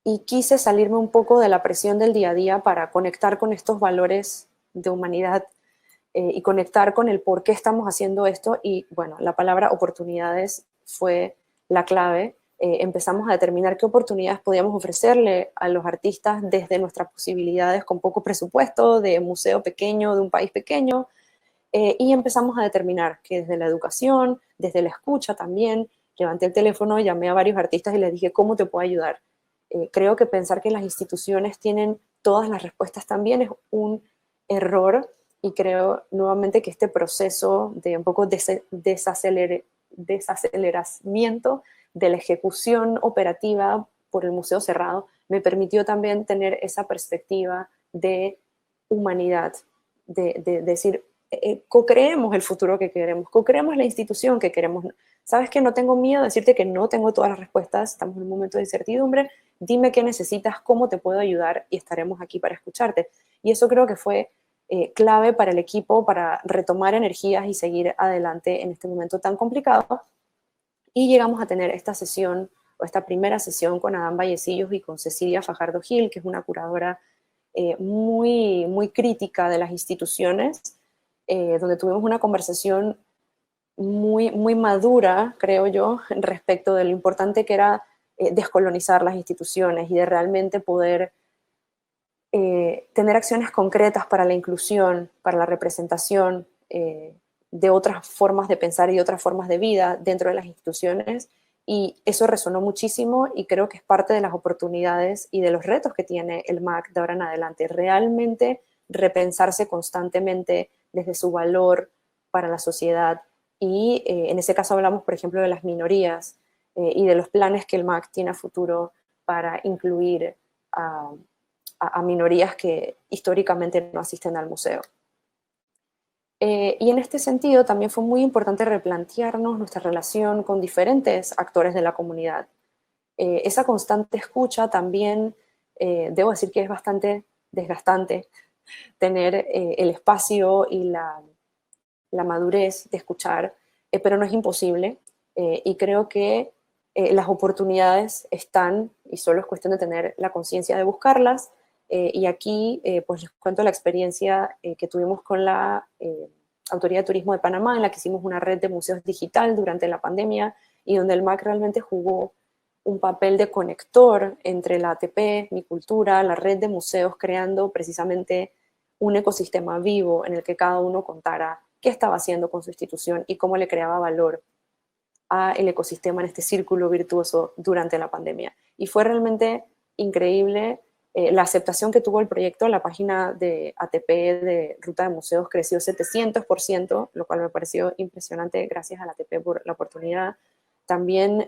y quise salirme un poco de la presión del día a día para conectar con estos valores de humanidad y conectar con el por qué estamos haciendo esto. Y bueno, la palabra oportunidades fue la clave. Empezamos a determinar qué oportunidades podíamos ofrecerle a los artistas desde nuestras posibilidades con poco presupuesto, de museo pequeño, de un país pequeño, y empezamos a determinar que desde la educación, desde la escucha también, levanté el teléfono, llamé a varios artistas y les dije, ¿cómo te puedo ayudar? Creo que pensar que las instituciones tienen todas las respuestas también es un error y creo nuevamente que este proceso de un poco desaceleramiento de la ejecución operativa por el museo cerrado me permitió también tener esa perspectiva de humanidad, de decir, co-creemos el futuro que queremos, co-creemos la institución que queremos. Sabes que no tengo miedo de decirte que no tengo todas las respuestas, estamos en un momento de incertidumbre, dime qué necesitas, cómo te puedo ayudar y estaremos aquí para escucharte. Y eso creo que fue clave para el equipo, para retomar energías y seguir adelante en este momento tan complicado. Y llegamos a tener esta sesión, o esta primera sesión con Adán Vallecillos y con Cecilia Fajardo Gil, que es una curadora muy, muy crítica de las instituciones, donde tuvimos una conversación muy, muy madura, creo yo, respecto de lo importante que era descolonizar las instituciones y de realmente poder tener acciones concretas para la inclusión, para la representación de otras formas de pensar y de otras formas de vida dentro de las instituciones. Y eso resonó muchísimo y creo que es parte de las oportunidades y de los retos que tiene el MAC de ahora en adelante. Realmente repensarse constantemente desde su valor para la sociedad. Y en ese caso hablamos, por ejemplo, de las minorías y de los planes que el MAC tiene a futuro para incluir a minorías que históricamente no asisten al museo. Y en este sentido también fue muy importante replantearnos nuestra relación con diferentes actores de la comunidad. Esa constante escucha también, debo decir que es bastante desgastante tener el espacio y la madurez de escuchar, pero no es imposible. Y creo que las oportunidades están y solo es cuestión de tener la conciencia de buscarlas. Y aquí pues les cuento la experiencia que tuvimos con la Autoridad de Turismo de Panamá, en la que hicimos una red de museos digital durante la pandemia y donde el MAC realmente jugó un papel de conector entre la ATP, Mi Cultura, la red de museos, creando precisamente un ecosistema vivo en el que cada uno contara qué estaba haciendo con su institución y cómo le creaba valor al ecosistema en este círculo virtuoso durante la pandemia. Y fue realmente increíble la aceptación que tuvo el proyecto. La página de ATP de Ruta de Museos creció 700%, lo cual me pareció impresionante. Gracias a la ATP por la oportunidad. También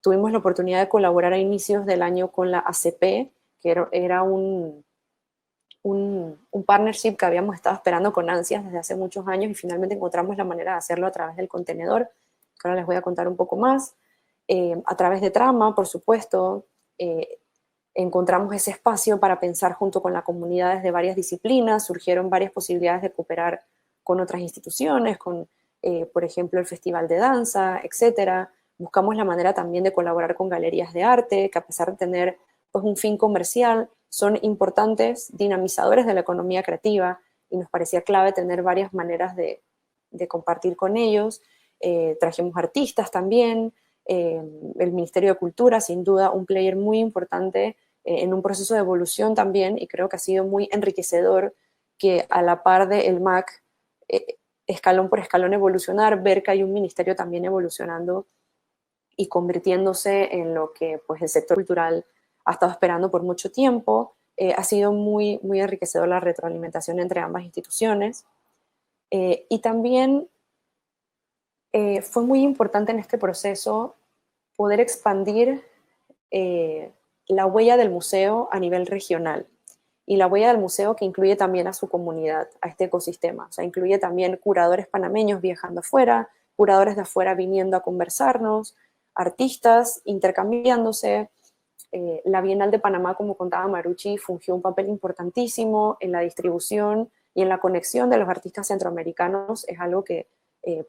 tuvimos la oportunidad de colaborar a inicios del año con la ACP, que era un partnership que habíamos estado esperando con ansias desde hace muchos años y finalmente encontramos la manera de hacerlo a través del contenedor, que ahora les voy a contar un poco más. A través de Trama, por supuesto, encontramos ese espacio para pensar junto con las comunidades de varias disciplinas, surgieron varias posibilidades de cooperar con otras instituciones, con, por ejemplo, el Festival de Danza, etc. Buscamos la manera también de colaborar con galerías de arte, que a pesar de tener pues, un fin comercial, son importantes dinamizadores de la economía creativa y nos parecía clave tener varias maneras de compartir con ellos. Trajimos artistas también, el Ministerio de Cultura, sin duda, un player muy importante en un proceso de evolución también, y creo que ha sido muy enriquecedor que a la par del MAC, escalón por escalón evolucionar, ver que hay un ministerio también evolucionando y convirtiéndose en lo que pues, el sector cultural ha estado esperando por mucho tiempo. Ha sido muy, muy enriquecedor la retroalimentación entre ambas instituciones. Y también fue muy importante en este proceso poder expandir la huella del museo a nivel regional y la huella del museo que incluye también a su comunidad, a este ecosistema. O sea, incluye también curadores panameños viajando afuera, curadores de afuera viniendo a conversarnos, artistas intercambiándose. La Bienal de Panamá, como contaba Marucci, fungió un papel importantísimo en la distribución y en la conexión de los artistas centroamericanos. Es algo que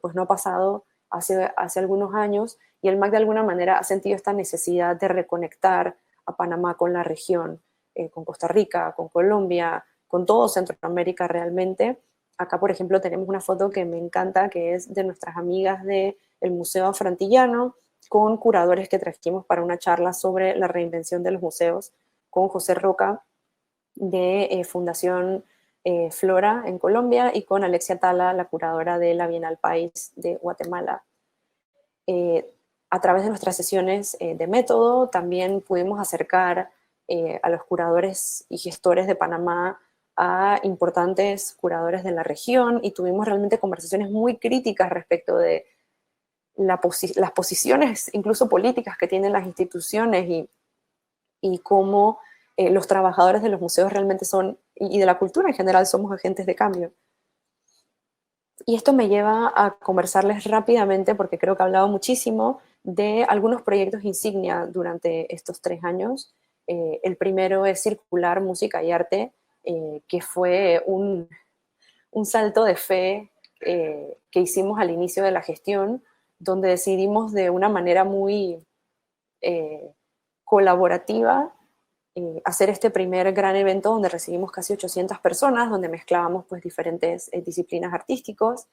pues no ha pasado hace algunos años, y el MAC de alguna manera ha sentido esta necesidad de reconectar a Panamá con la región, con Costa Rica, con Colombia, con todo Centroamérica realmente. Acá, por ejemplo, tenemos una foto que me encanta, que es de nuestras amigas del Museo Afrantillano, con curadores que trajimos para una charla sobre la reinvención de los museos, con José Roca de Fundación Flora en Colombia y con Alexia Tala, la curadora de la Bienal País de Guatemala. A través de nuestras sesiones de método también pudimos acercar a los curadores y gestores de Panamá a importantes curadores de la región y tuvimos realmente conversaciones muy críticas respecto de las posiciones incluso políticas que tienen las instituciones y cómo los trabajadores de los museos realmente son, y de la cultura en general, somos agentes de cambio. Y esto me lleva a conversarles rápidamente, porque creo que he hablado muchísimo, de algunos proyectos insignia durante estos 3 años. El primero es Circular Música y Arte, que fue un salto de fe que hicimos al inicio de la gestión, donde decidimos de una manera muy colaborativa hacer este primer gran evento donde recibimos casi 800 personas, donde mezclábamos pues diferentes disciplinas artísticas.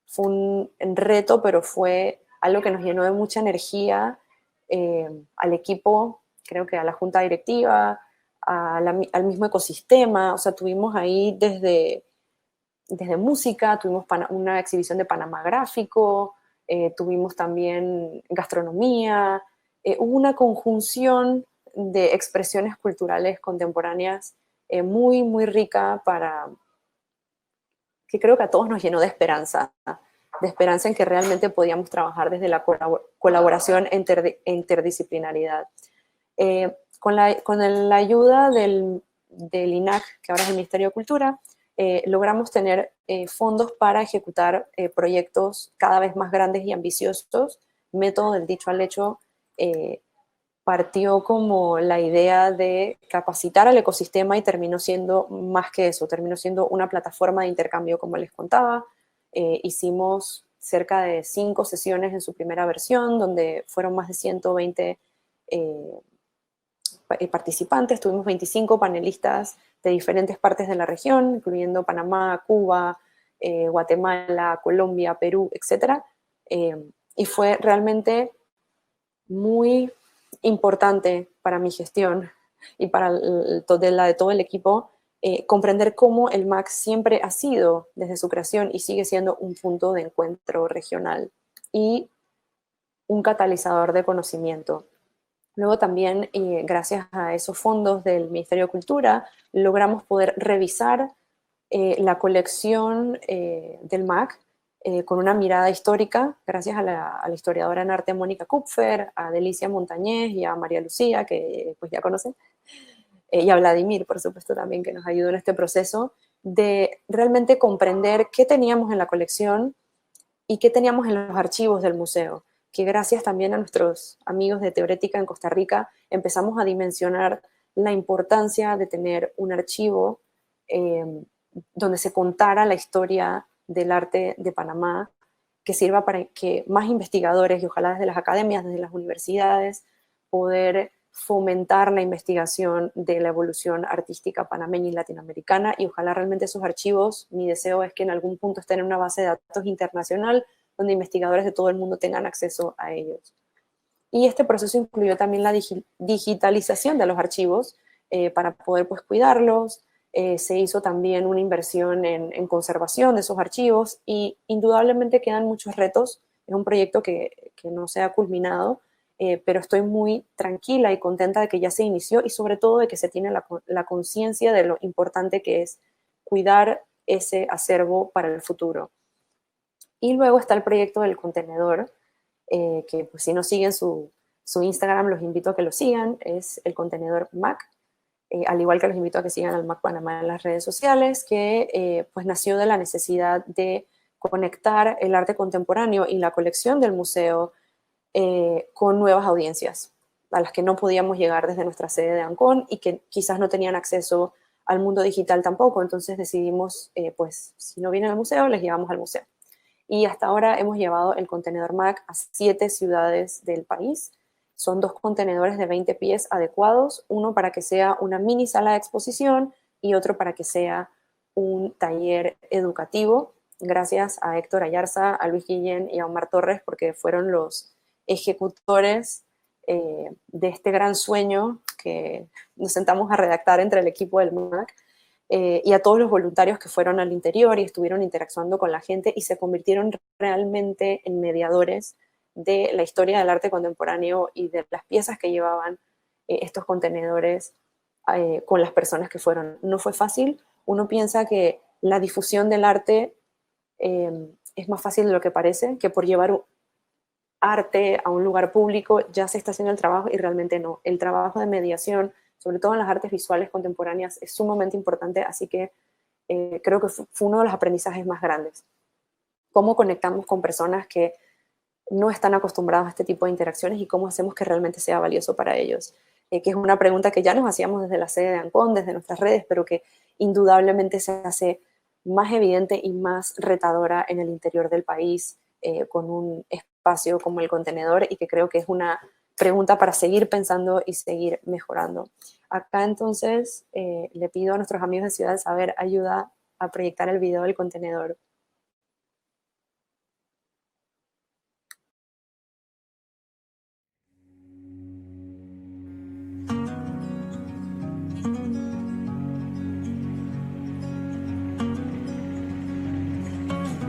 Fue un reto, pero fue algo que nos llenó de mucha energía al equipo, creo que a la junta directiva, al mismo ecosistema. O sea, tuvimos ahí desde música, tuvimos una exhibición de Panamá gráfico, tuvimos también gastronomía, hubo una conjunción de expresiones culturales contemporáneas muy, muy rica que creo que a todos nos llenó de esperanza en que realmente podíamos trabajar desde la colaboración e interdisciplinaridad. Con la ayuda del INAC, que ahora es el Ministerio de Cultura, logramos tener fondos para ejecutar proyectos cada vez más grandes y ambiciosos. Método del dicho al hecho partió como la idea de capacitar al ecosistema y terminó siendo más que eso, terminó siendo una plataforma de intercambio, como les contaba. Hicimos cerca de 5 sesiones en su primera versión, donde fueron más de 120 participantes, tuvimos 25 panelistas de diferentes partes de la región, incluyendo Panamá, Cuba, Guatemala, Colombia, Perú, etc. Y fue realmente muy importante para mi gestión y para la de todo el equipo comprender cómo el MAC siempre ha sido, desde su creación, y sigue siendo un punto de encuentro regional y un catalizador de conocimiento. Luego también, gracias a esos fondos del Ministerio de Cultura, logramos poder revisar la colección del MAC con una mirada histórica, gracias a la historiadora en arte Mónica Kupfer, a Delicia Montañez y a María Lucía, que pues ya conocen, y a Vladimir, por supuesto, también, que nos ayudó en este proceso, de realmente comprender qué teníamos en la colección y qué teníamos en los archivos del museo, que gracias también a nuestros amigos de Teorética en Costa Rica empezamos a dimensionar la importancia de tener un archivo donde se contara la historia del arte de Panamá, que sirva para que más investigadores, y ojalá desde las academias, desde las universidades, poder fomentar la investigación de la evolución artística panameña y latinoamericana, y ojalá realmente esos archivos, mi deseo es que en algún punto estén en una base de datos internacional donde investigadores de todo el mundo tengan acceso a ellos. Y este proceso incluyó también la digitalización de los archivos para poder pues cuidarlos. Se hizo también una inversión en conservación de esos archivos y indudablemente quedan muchos retos. Es un proyecto que no se ha culminado, pero estoy muy tranquila y contenta de que ya se inició y sobre todo de que se tiene la conciencia de lo importante que es cuidar ese acervo para el futuro. Y luego está el proyecto del contenedor, que pues, si no siguen su Instagram, los invito a que lo sigan, es el contenedor MAC, al igual que los invito a que sigan al MAC Panamá en las redes sociales, que pues nació de la necesidad de conectar el arte contemporáneo y la colección del museo con nuevas audiencias, a las que no podíamos llegar desde nuestra sede de Ancón y que quizás no tenían acceso al mundo digital tampoco. Entonces decidimos, pues si no vienen al museo, les llevamos al museo. Y hasta ahora hemos llevado el contenedor MAC a 7 ciudades del país. Son 2 contenedores de 20 pies adecuados, uno para que sea una mini sala de exposición y otro para que sea un taller educativo. Gracias a Héctor Ayarza, a Luis Guillén y a Omar Torres, porque fueron los ejecutores de este gran sueño que nos sentamos a redactar entre el equipo del MAC. Y a todos los voluntarios que fueron al interior y estuvieron interactuando con la gente y se convirtieron realmente en mediadores de la historia del arte contemporáneo y de las piezas que llevaban estos contenedores con las personas que fueron. No fue fácil. Uno piensa que la difusión del arte es más fácil de lo que parece, que por llevar arte a un lugar público, ya se está haciendo el trabajo y realmente no. El trabajo de mediación, sobre todo en las artes visuales contemporáneas, es sumamente importante, así que creo que fue uno de los aprendizajes más grandes. Cómo conectamos con personas que no están acostumbrados a este tipo de interacciones y cómo hacemos que realmente sea valioso para ellos. Que es una pregunta que ya nos hacíamos desde la sede de ANCON, desde nuestras redes, pero que indudablemente se hace más evidente y más retadora en el interior del país, con un espacio como el contenedor, y que creo que es una pregunta para seguir pensando y seguir mejorando. Acá entonces le pido a nuestros amigos de Ciudad del Saber ayuda a proyectar el video del contenedor.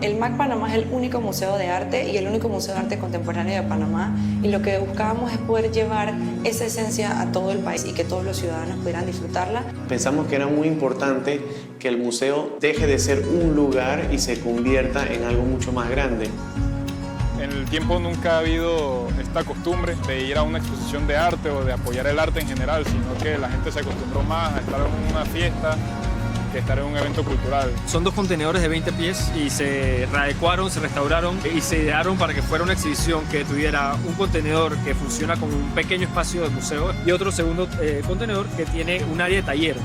El MAC Panamá es el único museo de arte y el único museo de arte contemporáneo de Panamá, y lo que buscábamos es poder llevar esa esencia a todo el país y que todos los ciudadanos pudieran disfrutarla. Pensamos que era muy importante que el museo deje de ser un lugar y se convierta en algo mucho más grande. En el tiempo nunca ha habido esta costumbre de ir a una exposición de arte o de apoyar el arte en general, sino que la gente se acostumbró más a estar en una fiesta que estar en un evento cultural. Son 2 contenedores de 20 pies y se readecuaron, se restauraron y se idearon para que fuera una exhibición que tuviera un contenedor que funciona como un pequeño espacio de museo y otro segundo contenedor que tiene un área de taller.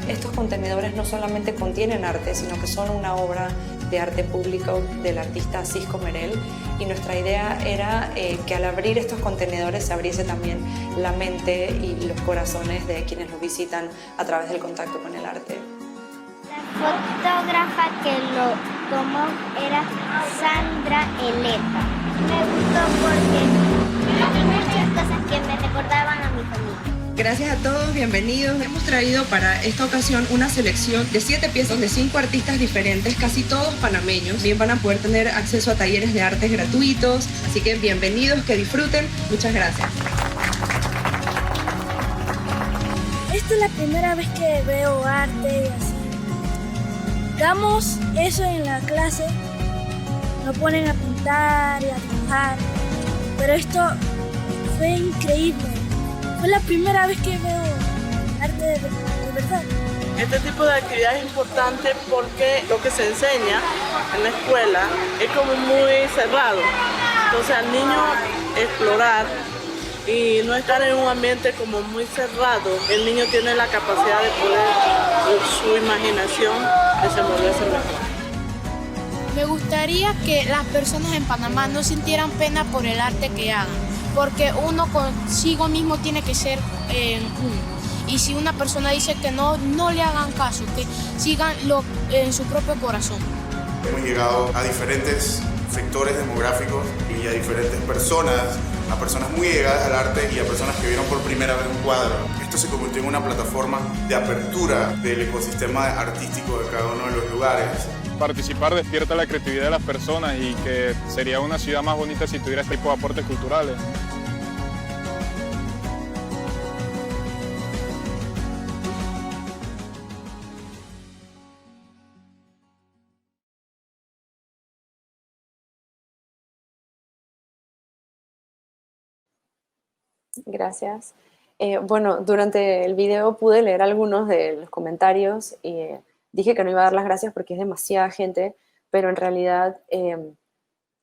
Estos contenedores no solamente contienen arte, sino que son una obra de arte público del artista Cisco Merel, y nuestra idea era que al abrir estos contenedores se abriese también la mente y los corazones de quienes los visitan a través del contacto con el arte. La fotógrafa que lo tomó era Sandra Eleta. Me gustó porque hay muchas cosas que me recordaban a mi familia. Gracias a todos, bienvenidos. Hemos traído para esta ocasión una selección de 7 piezas de 5 artistas diferentes, casi todos panameños. También van a poder tener acceso a talleres de arte gratuitos, así que bienvenidos, que disfruten. Muchas gracias. Esta es la primera vez que veo arte y así. Damos eso en la clase, nos ponen a pintar y a dibujar, pero esto fue increíble. Fue la primera vez que veo arte de verdad. Este tipo de actividad es importante porque lo que se enseña en la escuela es como muy cerrado. Entonces al niño explorar y no estar en un ambiente como muy cerrado, el niño tiene la capacidad de poder, por su imaginación, desenvolverse mejor. Me gustaría que las personas en Panamá no sintieran pena por el arte que hagan, porque uno consigo mismo tiene que ser uno. Y si una persona dice que no, no le hagan caso, que sigan en su propio corazón. Hemos llegado a diferentes sectores demográficos y a diferentes personas, a personas muy llegadas al arte y a personas que vieron por primera vez un cuadro. Esto se convirtió en una plataforma de apertura del ecosistema artístico de cada uno de los lugares. Participar despierta la creatividad de las personas y que sería una ciudad más bonita si tuviera este tipo de aportes culturales. Gracias. Bueno, durante el video pude leer algunos de los comentarios y dije que no iba a dar las gracias porque es demasiada gente, pero en realidad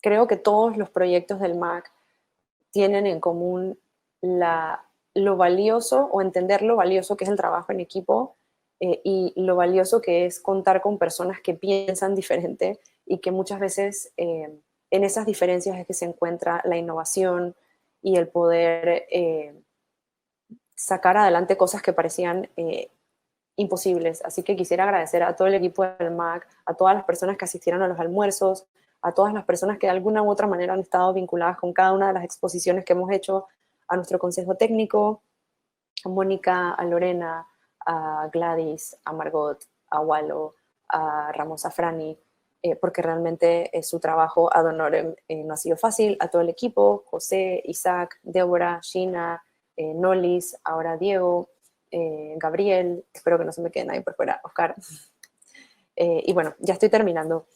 creo que todos los proyectos del MAC tienen en común lo valioso o entender lo valioso que es el trabajo en equipo y lo valioso que es contar con personas que piensan diferente y que muchas veces en esas diferencias es que se encuentra la innovación y el poder sacar adelante cosas que parecían imposibles. Así que quisiera agradecer a todo el equipo del MAC, a todas las personas que asistieron a los almuerzos, a todas las personas que de alguna u otra manera han estado vinculadas con cada una de las exposiciones que hemos hecho, a nuestro consejo técnico, a Mónica, a Lorena, a Gladys, a Margot, a Walo, a Ramos Afrani, porque realmente su trabajo ad honorem no ha sido fácil, a todo el equipo, José, Isaac, Débora, Gina, Nolis, ahora Diego, Gabriel, espero que no se me quede nadie por fuera, Oscar. Y bueno, ya estoy terminando.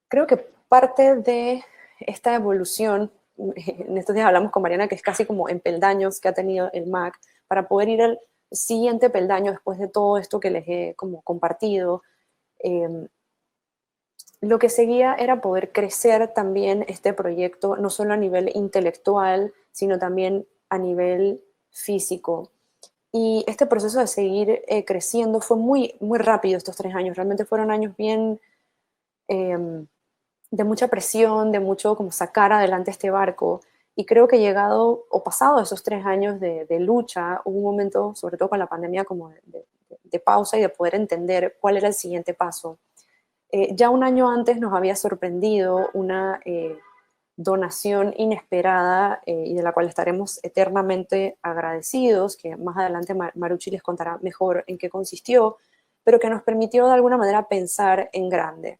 Creo que parte de esta evolución, en estos días hablamos con Mariana que es casi como en peldaños que ha tenido el MAC, para poder ir al siguiente peldaño después de todo esto que les he como compartido. Lo que seguía era poder crecer también este proyecto, no solo a nivel intelectual, sino también a nivel físico. Y este proceso de seguir creciendo fue muy, muy rápido estos 3 años. Realmente fueron años bien de mucha presión, de mucho como sacar adelante este barco. Y creo que llegado o pasado esos 3 años de lucha, hubo un momento, sobre todo con la pandemia, como de pausa y de poder entender cuál era el siguiente paso. Ya un año antes nos había sorprendido una donación inesperada y de la cual estaremos eternamente agradecidos, que más adelante Marucci les contará mejor en qué consistió, pero que nos permitió de alguna manera pensar en grande.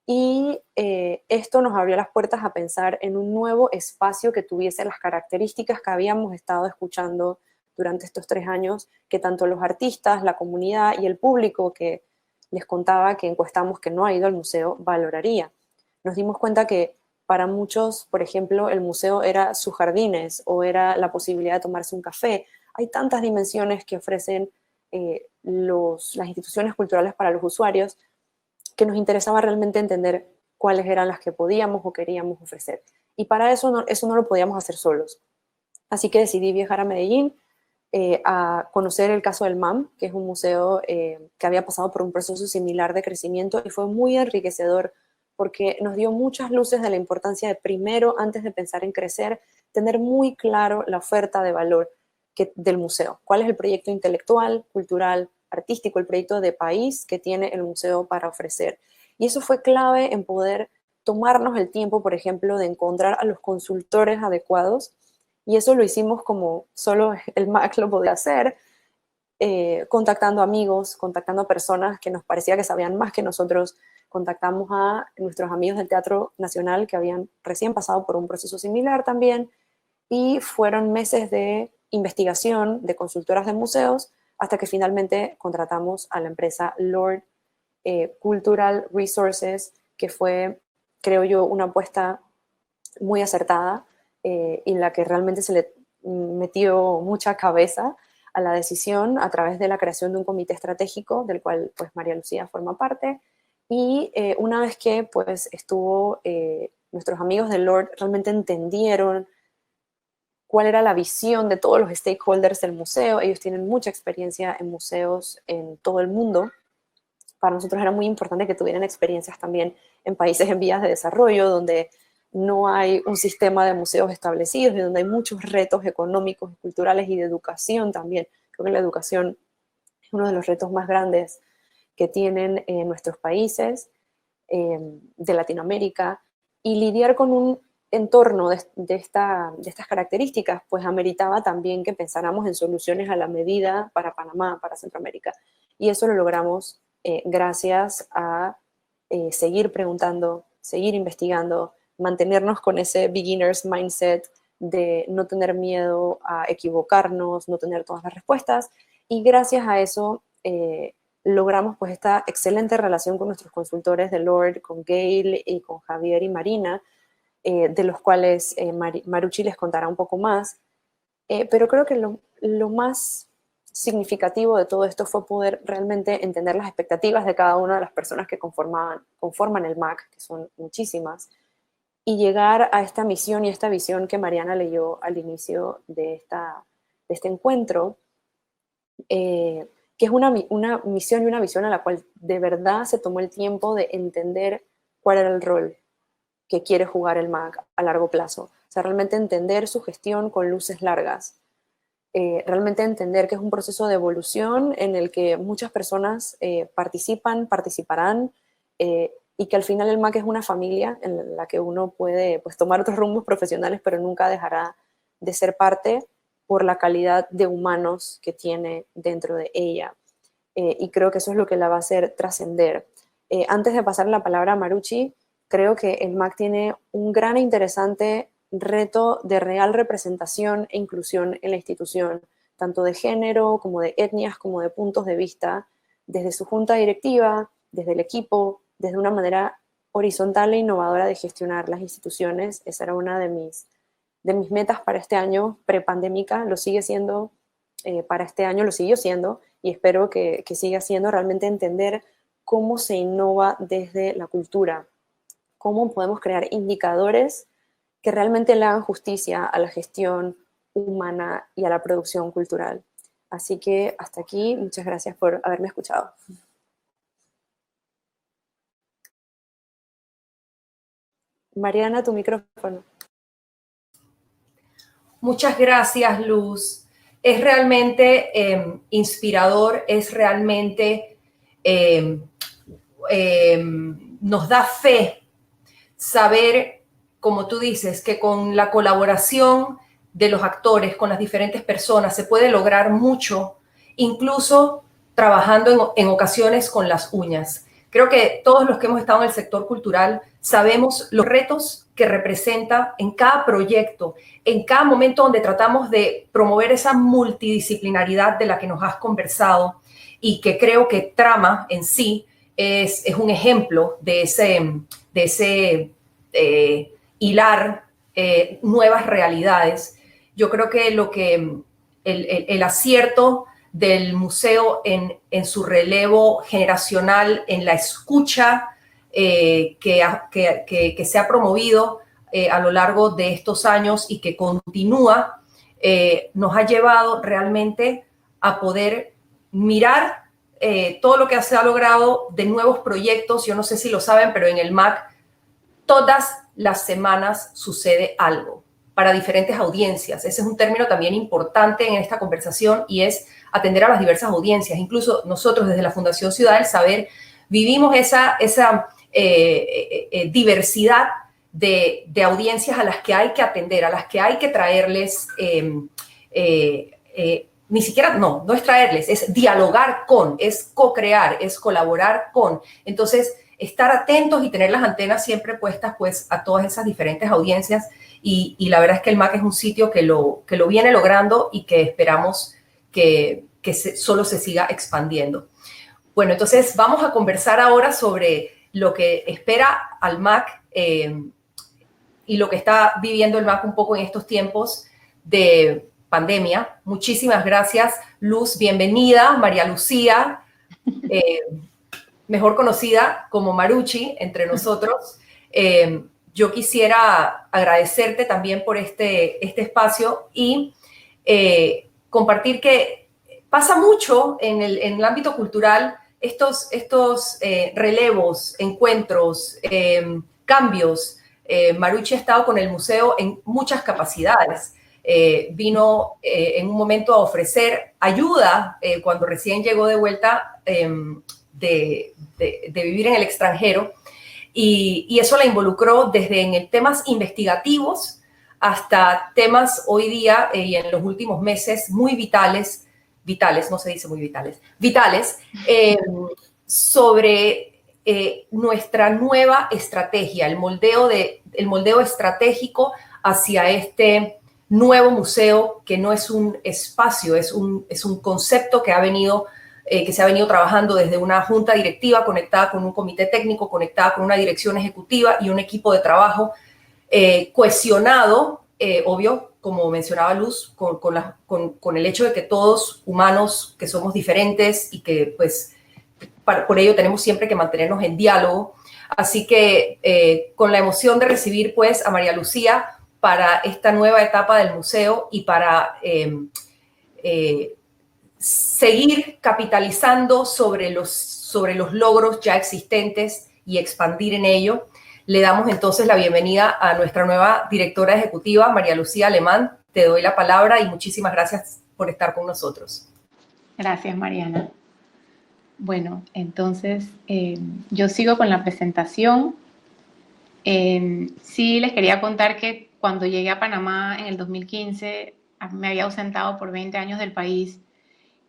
Y esto nos abrió las puertas a pensar en un nuevo espacio que tuviese las características que habíamos estado escuchando durante estos 3 años, que tanto los artistas, la comunidad y el público que les contaba que encuestamos que no ha ido al museo valoraría. Nos dimos cuenta que para muchos, por ejemplo, el museo era sus jardines o era la posibilidad de tomarse un café. Hay tantas dimensiones que ofrecen las instituciones culturales para los usuarios que nos interesaba realmente entender cuáles eran las que podíamos o queríamos ofrecer. Y para eso no lo podíamos hacer solos. Así que decidí viajar a Medellín a conocer el caso del MAM, que es un museo que había pasado por un proceso similar de crecimiento y fue muy enriquecedor porque nos dio muchas luces de la importancia de primero, antes de pensar en crecer, tener muy claro la oferta de valor del museo. ¿Cuál es el proyecto intelectual, cultural, artístico, el proyecto de país que tiene el museo para ofrecer? Y eso fue clave en poder tomarnos el tiempo, por ejemplo, de encontrar a los consultores adecuados. Y eso lo hicimos como solo el MAC lo podía hacer, contactando amigos, contactando a personas que nos parecía que sabían más que nosotros. Contactamos a nuestros amigos del Teatro Nacional que habían recién pasado por un proceso similar también. Y fueron meses de investigación de consultoras de museos hasta que finalmente contratamos a la empresa Lord Cultural Resources, que fue, creo yo, una apuesta muy acertada en la que realmente se le metió mucha cabeza a la decisión a través de la creación de un comité estratégico del cual pues María Lucía forma parte. Y una vez que pues estuvo, nuestros amigos de Lord realmente entendieron cuál era la visión de todos los stakeholders del museo. Ellos tienen mucha experiencia en museos en todo el mundo. Para nosotros era muy importante que tuvieran experiencias también en países en vías de desarrollo, donde no hay un sistema de museos establecidos y donde hay muchos retos económicos, culturales y de educación también. Creo que la educación es uno de los retos más grandes que tienen nuestros países de Latinoamérica, y lidiar con un entorno de estas características pues ameritaba también que pensáramos en soluciones a la medida para Panamá, para Centroamérica. Y eso lo logramos gracias a seguir preguntando, seguir investigando, mantenernos con ese beginner's mindset de no tener miedo a equivocarnos, no tener todas las respuestas, y gracias a eso logramos pues esta excelente relación con nuestros consultores de Lord, con Gail y con Javier y Marina, de los cuales Marucci les contará un poco más. Pero creo que lo más significativo de todo esto fue poder realmente entender las expectativas de cada una de las personas que conforman el MAC, que son muchísimas, y llegar a esta misión y esta visión que Mariana leyó al inicio de este encuentro, que es una misión y una visión a la cual de verdad se tomó el tiempo de entender cuál era el rol que quiere jugar el MAC a largo plazo. O sea, realmente entender su gestión con luces largas. Realmente entender que es un proceso de evolución en el que muchas personas participarán, y que al final el MAC es una familia en la que uno puede pues, tomar otros rumbos profesionales, pero nunca dejará de ser parte por la calidad de humanos que tiene dentro de ella. Y creo que eso es lo que la va a hacer trascender. Antes de pasar la palabra a Marucci, creo que el MAC tiene un gran e interesante reto de real representación e inclusión en la institución, tanto de género como de etnias, como de puntos de vista, desde su junta directiva, desde el equipo, desde una manera horizontal e innovadora de gestionar las instituciones. Esa era una de mis metas para este año prepandémica, lo sigue siendo para este año, lo siguió siendo, y espero que siga siendo realmente entender cómo se innova desde la cultura, cómo podemos crear indicadores que realmente le hagan justicia a la gestión humana y a la producción cultural. Así que hasta aquí, muchas gracias por haberme escuchado. Mariana, tu micrófono. Muchas gracias, Luz. Es realmente inspirador, es realmente, nos da fe saber, como tú dices, que con la colaboración de los actores, con las diferentes personas, se puede lograr mucho, incluso trabajando en ocasiones con las uñas. Creo que todos los que hemos estado en el sector cultural sabemos los retos que representa en cada proyecto, en cada momento donde tratamos de promover esa multidisciplinaridad de la que nos has conversado y que creo que Trama en sí es un ejemplo de ese hilar nuevas realidades. Yo creo que el acierto del museo en su relevo generacional, en la escucha que se ha promovido a lo largo de estos años y que continúa, nos ha llevado realmente a poder mirar todo lo que se ha logrado de nuevos proyectos. Yo no sé si lo saben, pero en el MAC todas las semanas sucede algo para diferentes audiencias. Ese es un término también importante en esta conversación y es atender a las diversas audiencias. Incluso nosotros desde la Fundación Ciudad del Saber vivimos esa diversidad de audiencias a las que hay que atender, a las que hay que traerles, ni siquiera, no es traerles, es dialogar con, es co-crear, es colaborar con. Entonces, estar atentos y tener las antenas siempre puestas pues a todas esas diferentes audiencias y la verdad es que el MAC es un sitio que lo viene logrando y que esperamos que solo se siga expandiendo. Bueno, entonces vamos a conversar ahora sobre lo que espera al MAC y lo que está viviendo el MAC un poco en estos tiempos de pandemia. Muchísimas gracias, Luz. Bienvenida, María Lucía, mejor conocida como Marucci entre nosotros. Yo quisiera agradecerte también por este espacio y compartir que pasa mucho en el ámbito cultural estos relevos, encuentros, cambios. Marucci ha estado con el museo en muchas capacidades. Vino en un momento a ofrecer ayuda cuando recién llegó de vuelta de vivir en el extranjero y eso la involucró desde en temas investigativos hasta temas hoy día y en los últimos meses muy vitales, no se dice muy vitales, sobre nuestra nueva estrategia, el moldeo estratégico hacia este nuevo museo que no es un espacio, es un concepto que se ha venido trabajando desde una junta directiva conectada con un comité técnico, conectada con una dirección ejecutiva y un equipo de trabajo cohesionado, obvio, como mencionaba Luz, con el hecho de que todos humanos que somos diferentes y que pues por ello tenemos siempre que mantenernos en diálogo. Así que con la emoción de recibir pues a María Lucía para esta nueva etapa del museo y para seguir capitalizando sobre los logros ya existentes y expandir en ello. Le damos entonces la bienvenida a nuestra nueva directora ejecutiva, María Lucía Alemán. Te doy la palabra y muchísimas gracias por estar con nosotros. Gracias, Mariana. Bueno, entonces yo sigo con la presentación. Sí, les quería contar que cuando llegué a Panamá en el 2015, me había ausentado por 20 años del país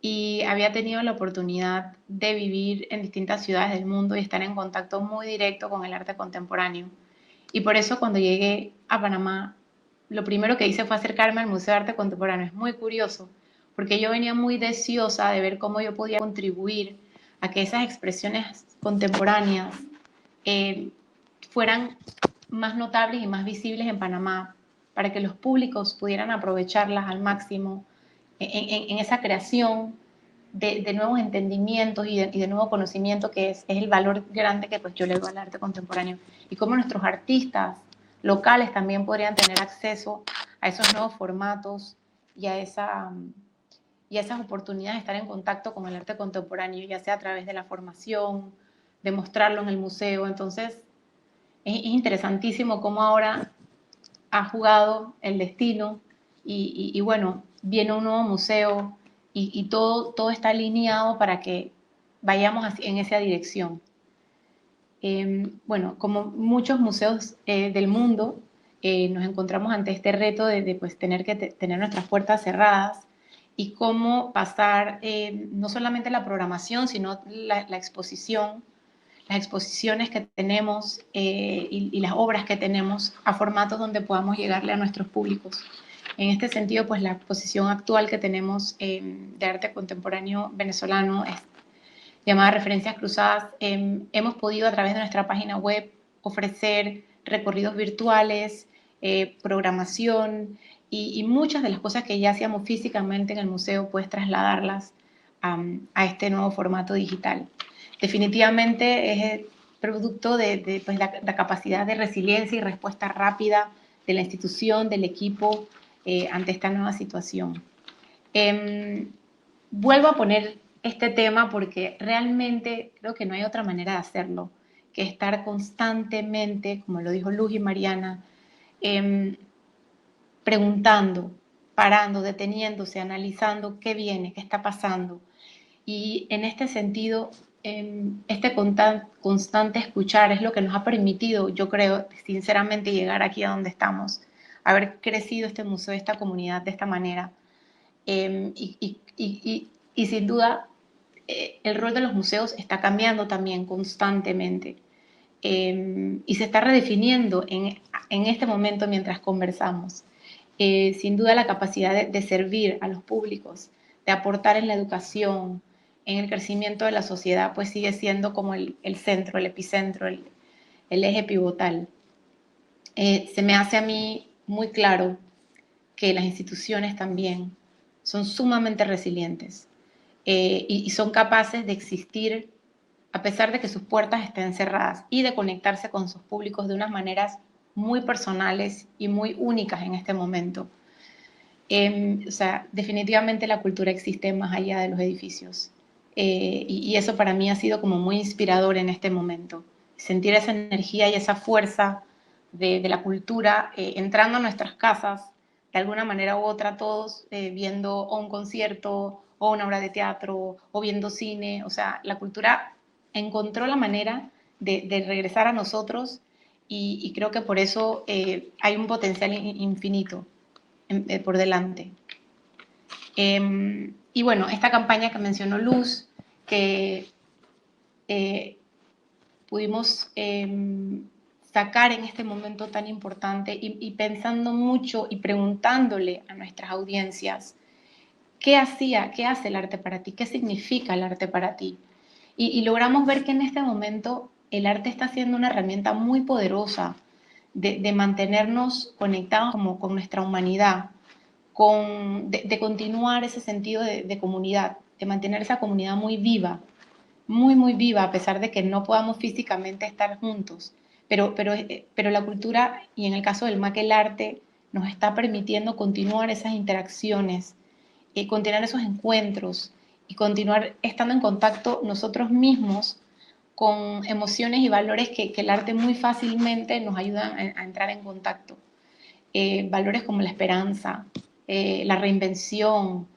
y había tenido la oportunidad de vivir en distintas ciudades del mundo y estar en contacto muy directo con el arte contemporáneo. Y por eso cuando llegué a Panamá, lo primero que hice fue acercarme al Museo de Arte Contemporáneo. Es muy curioso, porque yo venía muy deseosa de ver cómo yo podía contribuir a que esas expresiones contemporáneas fueran más notables y más visibles en Panamá, para que los públicos pudieran aprovecharlas al máximo en esa creación de nuevos entendimientos y de nuevo conocimiento, que es el valor grande que pues yo le doy al arte contemporáneo, y cómo nuestros artistas locales también podrían tener acceso a esos nuevos formatos y a esas oportunidades de estar en contacto con el arte contemporáneo, ya sea a través de la formación, de mostrarlo en el museo. Entonces, es interesantísimo cómo ahora ha jugado el destino y bueno, viene un nuevo museo y todo está alineado para que vayamos en esa dirección. Bueno, como muchos museos del mundo, nos encontramos ante este reto de pues, tener que tener nuestras puertas cerradas y cómo pasar no solamente la programación, sino la exposición, las exposiciones que tenemos y las obras que tenemos a formatos donde podamos llegarle a nuestros públicos. En este sentido, pues la exposición actual que tenemos de arte contemporáneo venezolano es llamada Referencias Cruzadas. Hemos podido a través de nuestra página web ofrecer recorridos virtuales, programación y muchas de las cosas que ya hacíamos físicamente en el museo, pues trasladarlas a este nuevo formato digital. Definitivamente es el producto de pues, la capacidad de resiliencia y respuesta rápida de la institución, del equipo ante esta nueva situación. Vuelvo a poner este tema porque realmente creo que no hay otra manera de hacerlo que estar constantemente, como lo dijo Luz y Mariana, preguntando, parando, deteniéndose, analizando qué viene, qué está pasando. Y en este sentido, este constante escuchar es lo que nos ha permitido, yo creo, sinceramente, llegar aquí a donde estamos, haber crecido este museo, esta comunidad de esta manera. Y sin duda, el rol de los museos está cambiando también constantemente y se está redefiniendo en este momento mientras conversamos. Sin duda, la capacidad de servir a los públicos, de aportar en la educación, en el crecimiento de la sociedad, pues sigue siendo como el centro, el epicentro, el eje pivotal. Se me hace a mí muy claro que las instituciones también son sumamente resilientes y son capaces de existir a pesar de que sus puertas estén cerradas y de conectarse con sus públicos de unas maneras muy personales y muy únicas en este momento. O sea, definitivamente la cultura existe más allá de los edificios. Y eso para mí ha sido como muy inspirador en este momento. Sentir esa energía y esa fuerza de la cultura entrando a nuestras casas, de alguna manera u otra, todos viendo o un concierto o una obra de teatro o viendo cine. O sea, la cultura encontró la manera de regresar a nosotros y creo que por eso hay un potencial infinito por delante. Y bueno, esta campaña que mencionó Luz, que pudimos sacar en este momento tan importante y pensando mucho y preguntándole a nuestras audiencias, ¿qué hace el arte para ti? ¿Qué significa el arte para ti? Y logramos ver que en este momento el arte está siendo una herramienta muy poderosa de mantenernos conectados como con nuestra humanidad, de continuar ese sentido de comunidad, de mantener esa comunidad muy viva, muy viva, a pesar de que no podamos físicamente estar juntos. Pero la cultura, y en el caso del MAC, el arte, nos está permitiendo continuar esas interacciones, continuar esos encuentros y continuar estando en contacto nosotros mismos con emociones y valores que el arte muy fácilmente nos ayudan a entrar en contacto. Valores como la esperanza, la reinvención,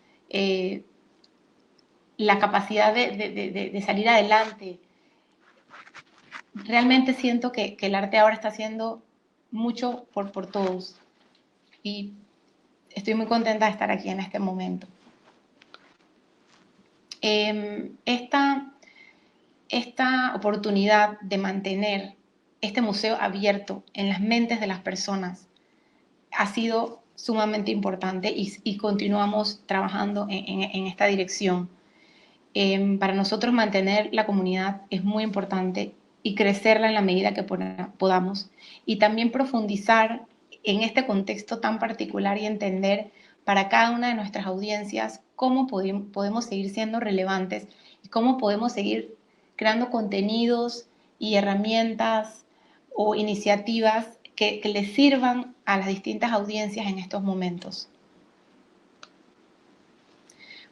la capacidad de salir adelante. Realmente siento que el arte ahora está haciendo mucho por todos y estoy muy contenta de estar aquí en este momento. Esta oportunidad de mantener este museo abierto en las mentes de las personas ha sido sumamente importante y continuamos trabajando en esta dirección. Para nosotros mantener la comunidad es muy importante y crecerla en la medida que podamos, y también profundizar en este contexto tan particular y entender para cada una de nuestras audiencias cómo podemos seguir siendo relevantes y cómo podemos seguir creando contenidos y herramientas o iniciativas que les sirvan a las distintas audiencias en estos momentos.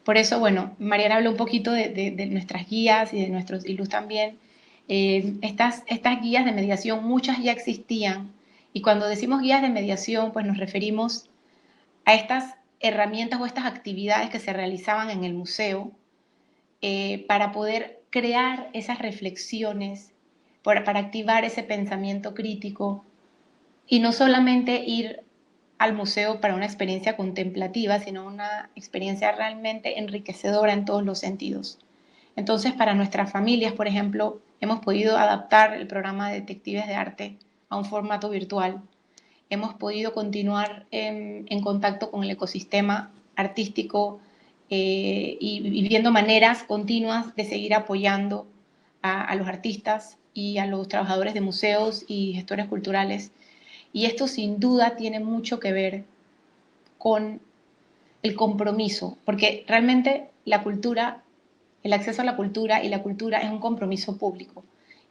Por eso, bueno, Mariana habló un poquito de nuestras guías y de nuestros Luz también. Estas guías de mediación, muchas ya existían, y cuando decimos guías de mediación, pues nos referimos a estas herramientas o estas actividades que se realizaban en el museo para poder crear esas reflexiones, para activar ese pensamiento crítico, y no solamente ir al museo para una experiencia contemplativa, sino una experiencia realmente enriquecedora en todos los sentidos. Entonces, para nuestras familias, por ejemplo, hemos podido adaptar el programa de Detectives de Arte a un formato virtual. Hemos podido continuar en contacto con el ecosistema artístico y viendo maneras continuas de seguir apoyando a los artistas y a los trabajadores de museos y gestores culturales. Y esto sin duda tiene mucho que ver con el compromiso, porque realmente la cultura, el acceso a la cultura y la cultura es un compromiso público.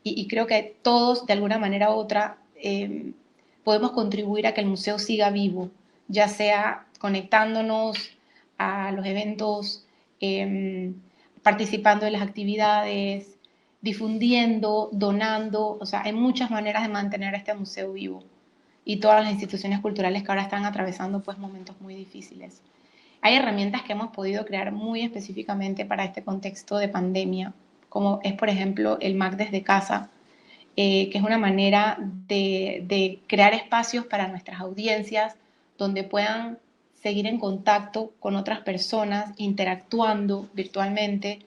Y creo que todos, de alguna manera u otra, podemos contribuir a que el museo siga vivo, ya sea conectándonos a los eventos, participando en las actividades, difundiendo, donando. O sea, hay muchas maneras de mantener este museo vivo, y todas las instituciones culturales que ahora están atravesando pues momentos muy difíciles. Hay herramientas que hemos podido crear muy específicamente para este contexto de pandemia, como es, por ejemplo, el MAC desde casa, que es una manera de crear espacios para nuestras audiencias donde puedan seguir en contacto con otras personas, interactuando virtualmente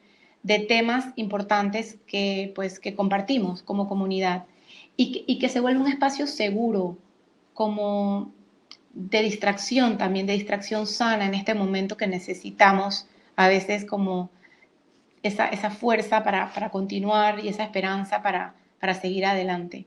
de temas importantes que compartimos como comunidad, y que se vuelva un espacio seguro, como de distracción también, de distracción sana en este momento que necesitamos a veces como esa fuerza para continuar y esa esperanza para seguir adelante.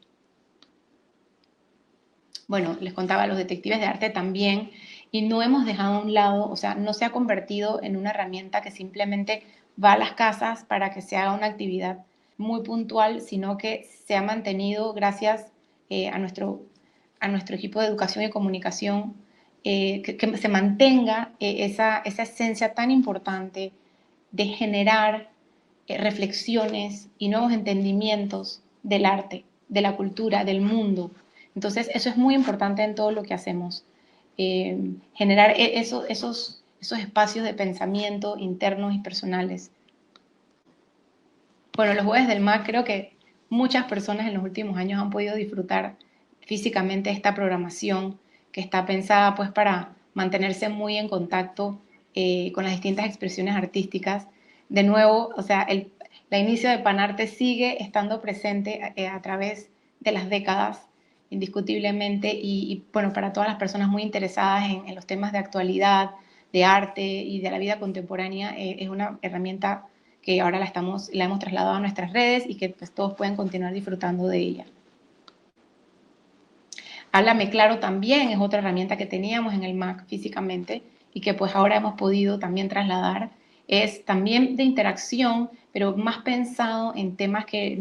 Bueno, les contaba, los detectives de arte también, y no hemos dejado a un lado, o sea, no se ha convertido en una herramienta que simplemente va a las casas para que se haga una actividad muy puntual, sino que se ha mantenido gracias a nuestro equipo de educación y comunicación, que se mantenga esa esencia tan importante de generar reflexiones y nuevos entendimientos del arte, de la cultura, del mundo. Entonces, eso es muy importante en todo lo que hacemos, generar esos espacios de pensamiento internos y personales. Bueno, los jueves del MAC, creo que muchas personas en los últimos años han podido disfrutar físicamente esta programación que está pensada pues para mantenerse muy en contacto con las distintas expresiones artísticas. De nuevo, o sea, la inicio de Panarte sigue estando presente a través de las décadas, indiscutiblemente, y bueno, para todas las personas muy interesadas en los temas de actualidad, de arte y de la vida contemporánea, es una herramienta que ahora la hemos trasladado a nuestras redes y que pues todos pueden continuar disfrutando de ella. Háblame Claro también es otra herramienta que teníamos en el MAC físicamente y que pues ahora hemos podido también trasladar. Es también de interacción, pero más pensado en temas que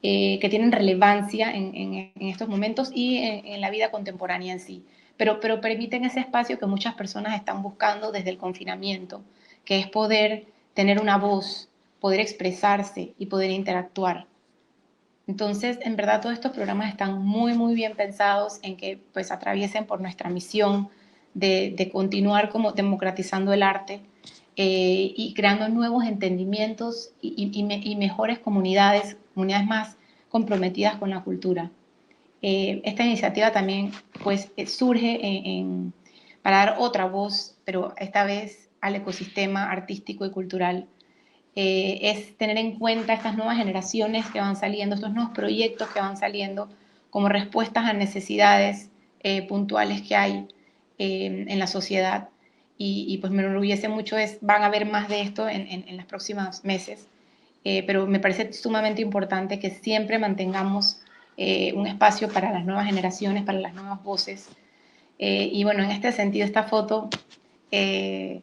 tienen relevancia en estos momentos y en la vida contemporánea en sí. Pero permiten ese espacio que muchas personas están buscando desde el confinamiento, que es poder tener una voz, poder expresarse y poder interactuar. Entonces, en verdad, todos estos programas están muy, muy bien pensados en que pues atraviesen por nuestra misión de continuar como democratizando el arte y creando nuevos entendimientos y mejores comunidades más comprometidas con la cultura. Esta iniciativa también pues surge para dar otra voz, pero esta vez al ecosistema artístico y cultural. Es tener en cuenta estas nuevas generaciones que van saliendo, estos nuevos proyectos que van saliendo como respuestas a necesidades puntuales que hay en la sociedad, y pues me enorgullece mucho, van a haber más de esto en los próximos meses, pero me parece sumamente importante que siempre mantengamos un espacio para las nuevas generaciones, para las nuevas voces. Y bueno, en este sentido, esta foto me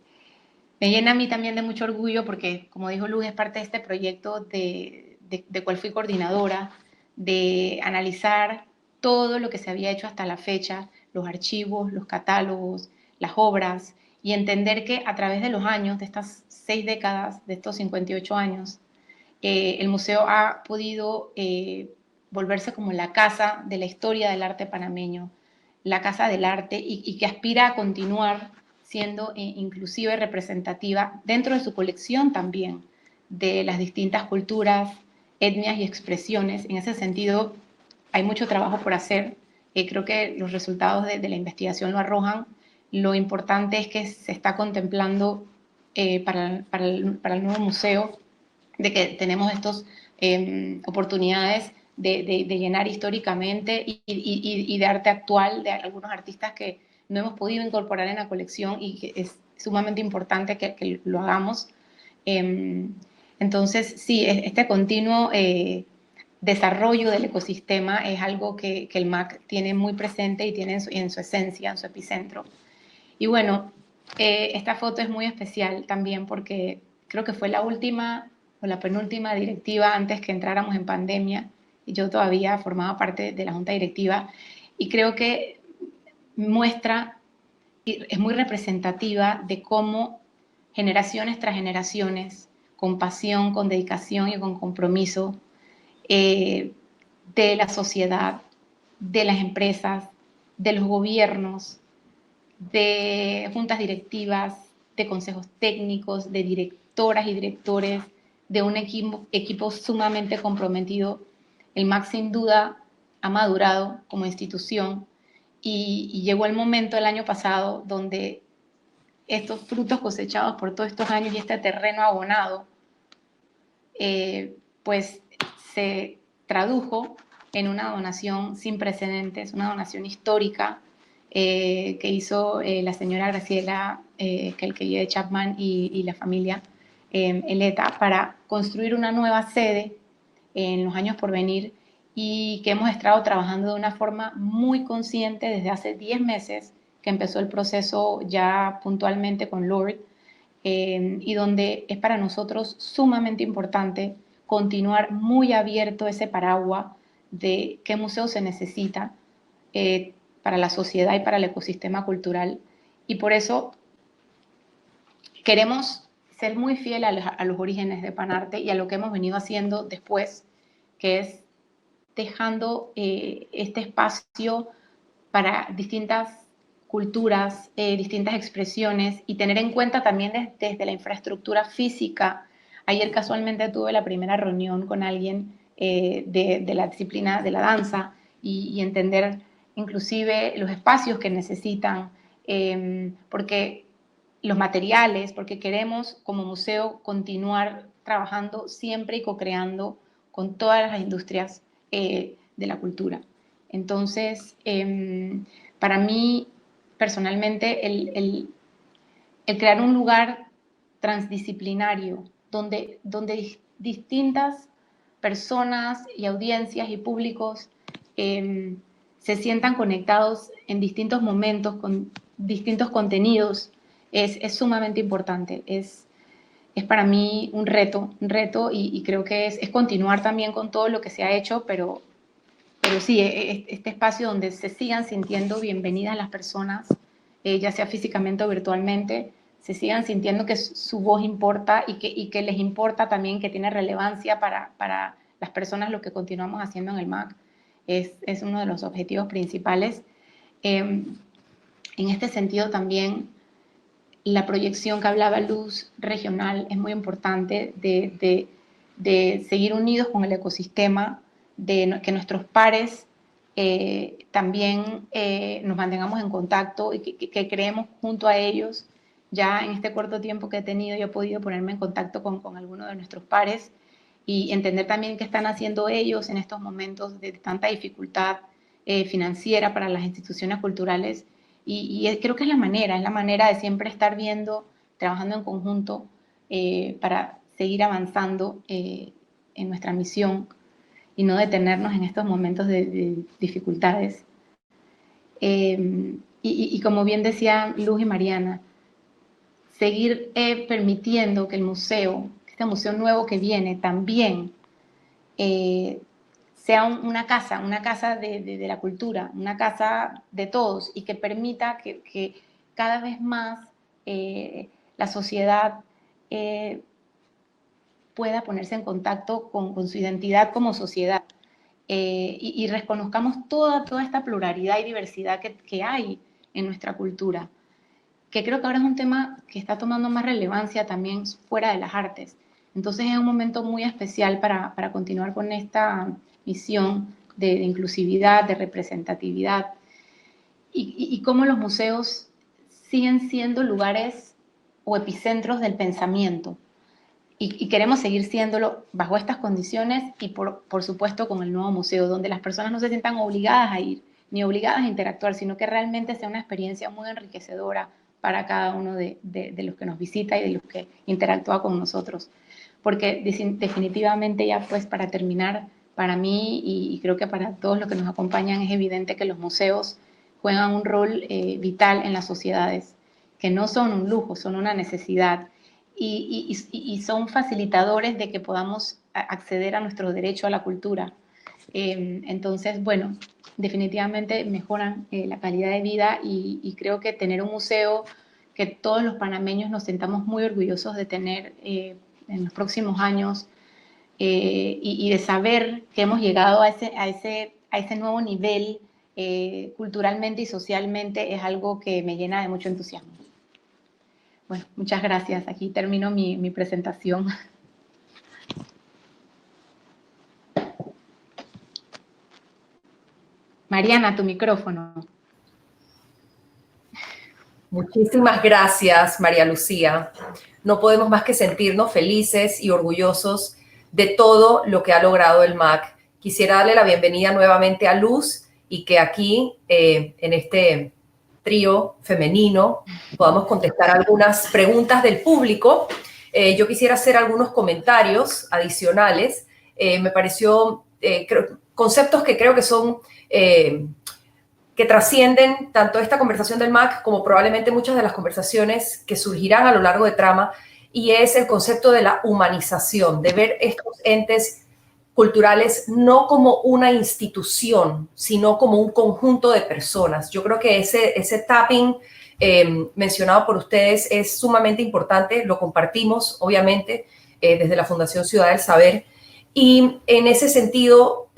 llena a mí también de mucho orgullo porque, como dijo Luz, es parte de este proyecto de cual fui coordinadora, de analizar todo lo que se había hecho hasta la fecha, los archivos, los catálogos, las obras, y entender que a través de los años, de estas 6 décadas, de estos 58 años, el museo ha podido volverse como la casa de la historia del arte panameño, la casa del arte, y que aspira a continuar siendo inclusiva y representativa dentro de su colección también, de las distintas culturas, etnias y expresiones. En ese sentido, hay mucho trabajo por hacer. Creo que los resultados de la investigación lo arrojan. Lo importante es que se está contemplando para el nuevo museo, de que tenemos estas oportunidades de llenar históricamente y de arte actual, de algunos artistas que no hemos podido incorporar en la colección y que es sumamente importante que lo hagamos. Entonces, sí, este continuo desarrollo del ecosistema es algo que el MAC tiene muy presente y tiene en su esencia, en su epicentro. Y bueno, esta foto es muy especial también porque creo que fue la última o la penúltima directiva antes que entráramos en pandemia, y yo todavía formaba parte de la junta directiva, y creo que muestra y es muy representativa de cómo generaciones tras generaciones, con pasión, con dedicación y con compromiso de la sociedad, de las empresas, de los gobiernos, de juntas directivas, de consejos técnicos, de directoras y directores, de un equipo sumamente comprometido. El MAC sin duda ha madurado como institución y llegó el momento el año pasado donde estos frutos cosechados por todos estos años y este terreno abonado, pues se tradujo en una donación sin precedentes, una donación histórica que hizo la señora Graciela Kelkeye Chapman y la familia Eleta para construir una nueva sede en los años por venir, y que hemos estado trabajando de una forma muy consciente desde hace 10 meses que empezó el proceso ya puntualmente con Lord, y donde es para nosotros sumamente importante continuar muy abierto ese paraguas de qué museo se necesita para la sociedad y para el ecosistema cultural. Y por eso queremos ser muy fiel a los orígenes de Panarte y a lo que hemos venido haciendo después, que es dejando este espacio para distintas culturas, distintas expresiones, y tener en cuenta también desde la infraestructura física. Ayer casualmente tuve la primera reunión con alguien de la disciplina de la danza y entender inclusive los espacios que necesitan, porque los materiales, porque queremos como museo continuar trabajando siempre y co-creando con todas las industrias de la cultura. Entonces, para mí, personalmente, el crear un lugar transdisciplinario donde distintas personas y audiencias y públicos se sientan conectados en distintos momentos con distintos contenidos es sumamente importante. Es para mí un reto y creo que es continuar también con todo lo que se ha hecho, pero sí, este espacio donde se sigan sintiendo bienvenidas las personas, ya sea físicamente o virtualmente, se sigan sintiendo que su voz importa y que les importa también, que tiene relevancia para las personas lo que continuamos haciendo en el MAC. Es uno de los objetivos principales. En este sentido también, la proyección que hablaba Luz regional es muy importante de seguir unidos con el ecosistema, de que nuestros pares también nos mantengamos en contacto y que creemos junto a ellos. Ya en este corto tiempo que he tenido, yo he podido ponerme en contacto con algunos de nuestros pares y entender también qué están haciendo ellos en estos momentos de tanta dificultad financiera para las instituciones culturales. Y creo que es la manera de siempre estar viendo, trabajando en conjunto para seguir avanzando en nuestra misión y no detenernos en estos momentos de dificultades. Y como bien decía Luz y Mariana, seguir permitiendo que el museo, este museo nuevo que viene, también sea una casa de la cultura, una casa de todos, y que permita que cada vez más la sociedad pueda ponerse en contacto con su identidad como sociedad, y reconozcamos toda esta pluralidad y diversidad que hay en nuestra cultura, que creo que ahora es un tema que está tomando más relevancia también fuera de las artes. Entonces es un momento muy especial para continuar con esta misión de inclusividad, de representatividad, y cómo los museos siguen siendo lugares o epicentros del pensamiento. Y queremos seguir siéndolo bajo estas condiciones y por supuesto con el nuevo museo, donde las personas no se sientan obligadas a ir, ni obligadas a interactuar, sino que realmente sea una experiencia muy enriquecedora para cada uno de los que nos visita y de los que interactúa con nosotros. Porque definitivamente, ya pues para terminar, para mí y creo que para todos los que nos acompañan, es evidente que los museos juegan un rol vital en las sociedades, que no son un lujo, son una necesidad, y son facilitadores de que podamos acceder a nuestro derecho a la cultura. Entonces, bueno, definitivamente mejoran la calidad de vida, y creo que tener un museo que todos los panameños nos sentamos muy orgullosos de tener en los próximos años, y de saber que hemos llegado a ese nuevo nivel culturalmente y socialmente, es algo que me llena de mucho entusiasmo. Bueno, muchas gracias. Aquí termino mi presentación. Mariana, tu micrófono. Muchísimas gracias, María Lucía. No podemos más que sentirnos felices y orgullosos de todo lo que ha logrado el MAC. Quisiera darle la bienvenida nuevamente a Luz, y que aquí, en este trío femenino, podamos contestar algunas preguntas del público. Yo quisiera hacer algunos comentarios adicionales. Me pareció conceptos que creo que son que trascienden tanto esta conversación del MAC como probablemente muchas de las conversaciones que surgirán a lo largo de Trama, y es el concepto de la humanización, de ver estos entes culturales no como una institución, sino como un conjunto de personas. Yo creo que ese tapping mencionado por ustedes es sumamente importante, lo compartimos obviamente desde la Fundación Ciudad del Saber, y en ese sentido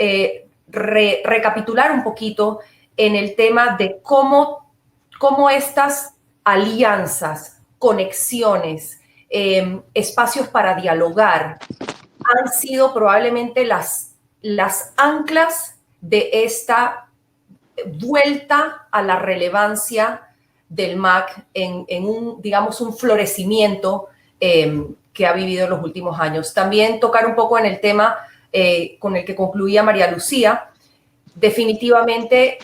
recapitular un poquito en el tema de cómo estas alianzas, conexiones, espacios para dialogar han sido probablemente las anclas de esta vuelta a la relevancia del MAC en un florecimiento que ha vivido en los últimos años. También tocar un poco en el tema con el que concluía María Lucía. Definitivamente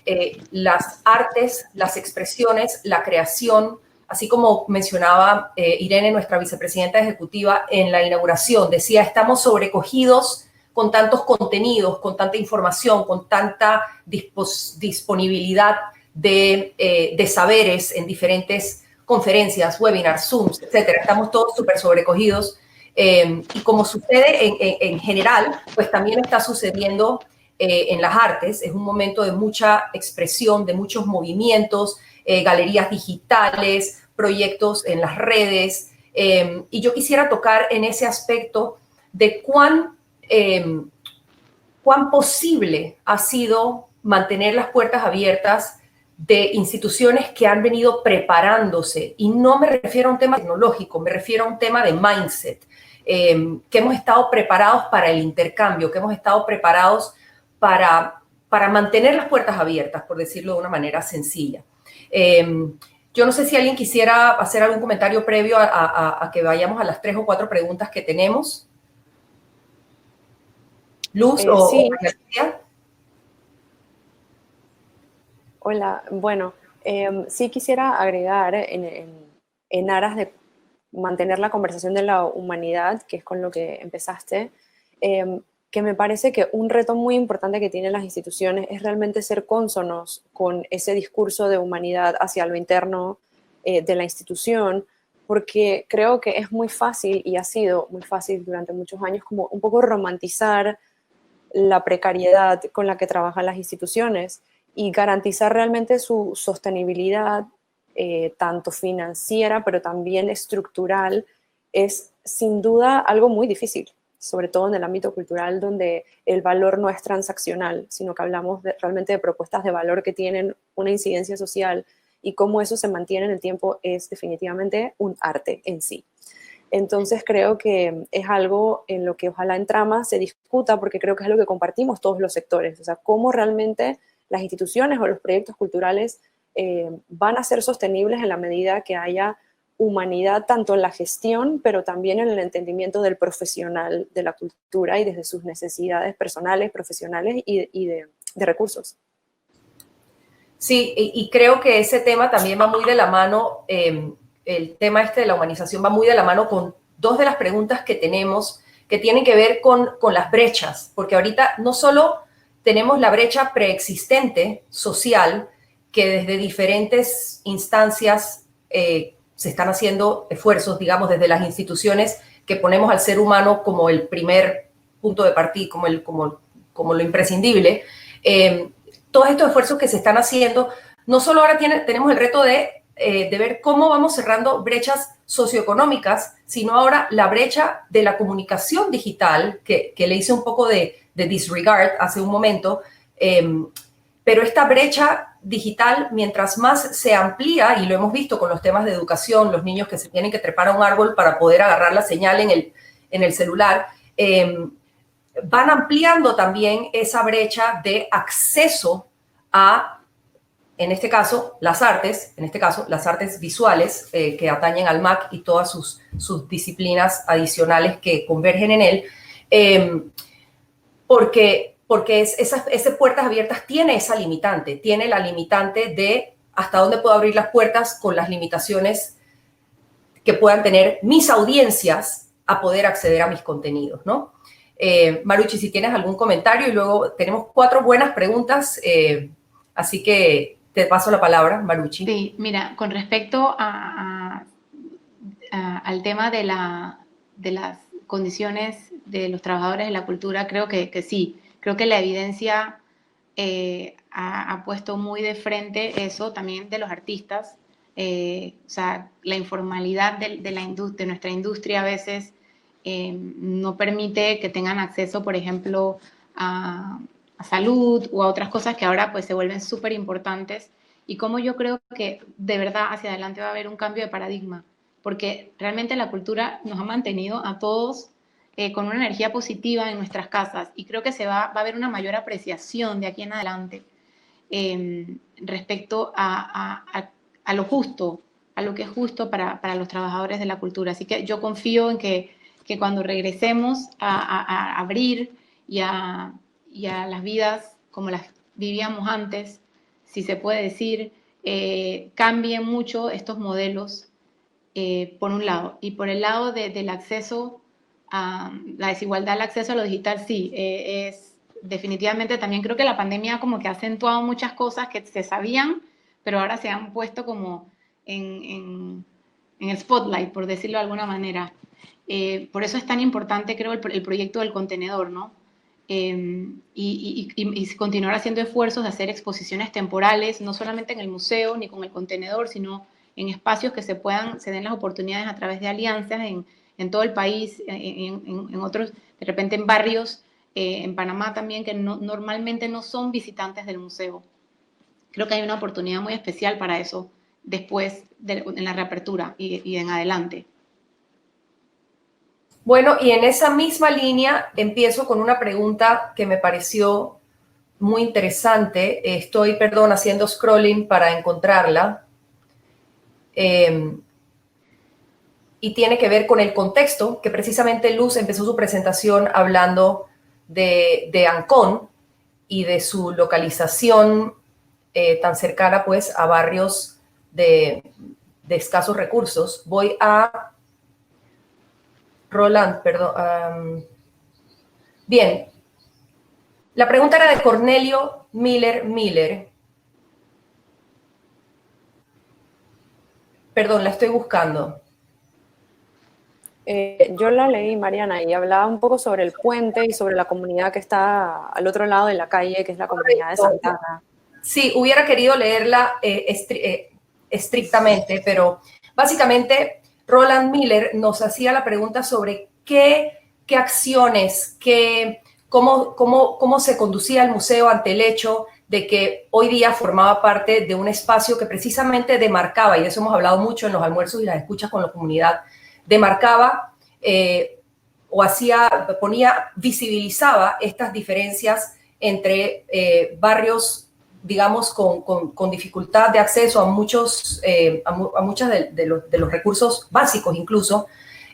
las artes, las expresiones, la creación, así como mencionaba Irene, nuestra vicepresidenta ejecutiva, en la inauguración, decía, estamos sobrecogidos con tantos contenidos, con tanta información, con tanta disponibilidad de saberes en diferentes conferencias, webinars, Zooms, etcétera. Estamos todos súper sobrecogidos, y como sucede en general, pues también está sucediendo en las artes. Es un momento de mucha expresión, de muchos movimientos, galerías digitales, proyectos en las redes, y yo quisiera tocar en ese aspecto de cuán posible ha sido mantener las puertas abiertas de instituciones que han venido preparándose, y no me refiero a un tema tecnológico, me refiero a un tema de mindset, que hemos estado preparados para el intercambio, que hemos estado preparados para mantener las puertas abiertas, por decirlo de una manera sencilla. Yo no sé si alguien quisiera hacer algún comentario previo a que vayamos a las 3 o 4 preguntas que tenemos. Luz sí. o María. Hola, bueno, sí quisiera agregar en aras mantener la conversación de la humanidad, que es con lo que empezaste, que me parece que un reto muy importante que tienen las instituciones es realmente ser cónsonos con ese discurso de humanidad hacia lo interno de la institución, porque creo que es muy fácil, y ha sido muy fácil durante muchos años, como un poco romantizar la precariedad con la que trabajan las instituciones y garantizar realmente su sostenibilidad, tanto financiera, pero también estructural, es sin duda algo muy difícil, sobre todo en el ámbito cultural, donde el valor no es transaccional, sino que hablamos realmente de propuestas de valor que tienen una incidencia social, y cómo eso se mantiene en el tiempo es definitivamente un arte en sí. Entonces creo que es algo en lo que ojalá en Trama se discuta, porque creo que es algo que compartimos todos los sectores, o sea, cómo realmente las instituciones o los proyectos culturales van a ser sostenibles en la medida que haya humanidad tanto en la gestión, pero también en el entendimiento del profesional de la cultura y desde sus necesidades personales, profesionales y de recursos. Sí, y creo que ese tema también va muy de la mano, el tema este de la humanización va muy de la mano con dos de las preguntas que tenemos que tienen que ver con las brechas, porque ahorita no solo tenemos la brecha preexistente social, que desde diferentes instancias se están haciendo esfuerzos, digamos, desde las instituciones que ponemos al ser humano como el primer punto de partida, como lo imprescindible. Todos estos esfuerzos que se están haciendo, no solo ahora tenemos el reto de ver cómo vamos cerrando brechas socioeconómicas, sino ahora la brecha de la comunicación digital, que le hice un poco de disregard hace un momento, pero esta brecha digital, mientras más se amplía, y lo hemos visto con los temas de educación, los niños que se tienen que trepar a un árbol para poder agarrar la señal en el celular, van ampliando también esa brecha de acceso a, en este caso, las artes visuales que atañen al MAC y todas sus disciplinas adicionales que convergen en él, porque esas puertas abiertas tiene esa limitante, tiene la limitante de hasta dónde puedo abrir las puertas con las limitaciones que puedan tener mis audiencias a poder acceder a mis contenidos, ¿no? Marucci, si tienes algún comentario, y luego tenemos 4 buenas preguntas, así que te paso la palabra, Marucci. Sí, mira, con respecto al tema de las condiciones de los trabajadores de la cultura, creo que sí. Creo que la evidencia ha puesto muy de frente eso también de los artistas. O sea, la informalidad de nuestra industria a veces no permite que tengan acceso, por ejemplo, a salud o a otras cosas que ahora pues se vuelven súper importantes. Y como yo creo que de verdad hacia adelante va a haber un cambio de paradigma, porque realmente la cultura nos ha mantenido a todos con una energía positiva en nuestras casas, y creo que va a haber una mayor apreciación de aquí en adelante respecto a lo justo, a lo que es justo para los trabajadores de la cultura. Así que yo confío en que cuando regresemos a abrir y a las vidas como las vivíamos antes, si se puede decir, cambien mucho estos modelos, por un lado. Y por el lado del acceso la desigualdad al acceso a lo digital, sí, es definitivamente. También creo que la pandemia como que ha acentuado muchas cosas que se sabían, pero ahora se han puesto como en el spotlight, por decirlo de alguna manera. Por eso es tan importante, creo, el proyecto del contenedor, ¿no? Y continuar haciendo esfuerzos de hacer exposiciones temporales, no solamente en el museo ni con el contenedor, sino en espacios que se den las oportunidades a través de alianzas en todo el país, en otros, de repente en barrios, en Panamá también, que normalmente no son visitantes del museo. Creo que hay una oportunidad muy especial para eso después, en la reapertura y en adelante. Bueno, y en esa misma línea empiezo con una pregunta que me pareció muy interesante. Estoy, haciendo scrolling para encontrarla. Y tiene que ver con el contexto, que precisamente Luz empezó su presentación hablando de Ancón y de su localización tan cercana pues a barrios de escasos recursos. Voy a Roland, perdón. Bien. La pregunta era de Cornelio Miller. Perdón, la estoy buscando. Yo la leí, Mariana, y hablaba un poco sobre el puente y sobre la comunidad que está al otro lado de la calle, que es la comunidad de Santana. Sí, hubiera querido leerla estrictamente, pero básicamente Roland Miller nos hacía la pregunta sobre qué acciones, cómo se conducía el museo ante el hecho de que hoy día formaba parte de un espacio que precisamente demarcaba, y de eso hemos hablado mucho en los almuerzos y las escuchas con la comunidad, demarcaba visibilizaba estas diferencias entre barrios, digamos, con dificultad de acceso a muchos de los recursos básicos incluso,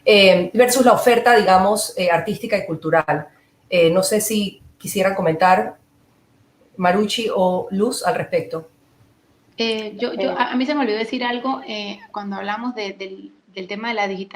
versus la oferta, digamos, artística y cultural. No sé si quisieran comentar, Marucci o Luz, al respecto. A mí se me olvidó decir algo cuando hablamos del tema de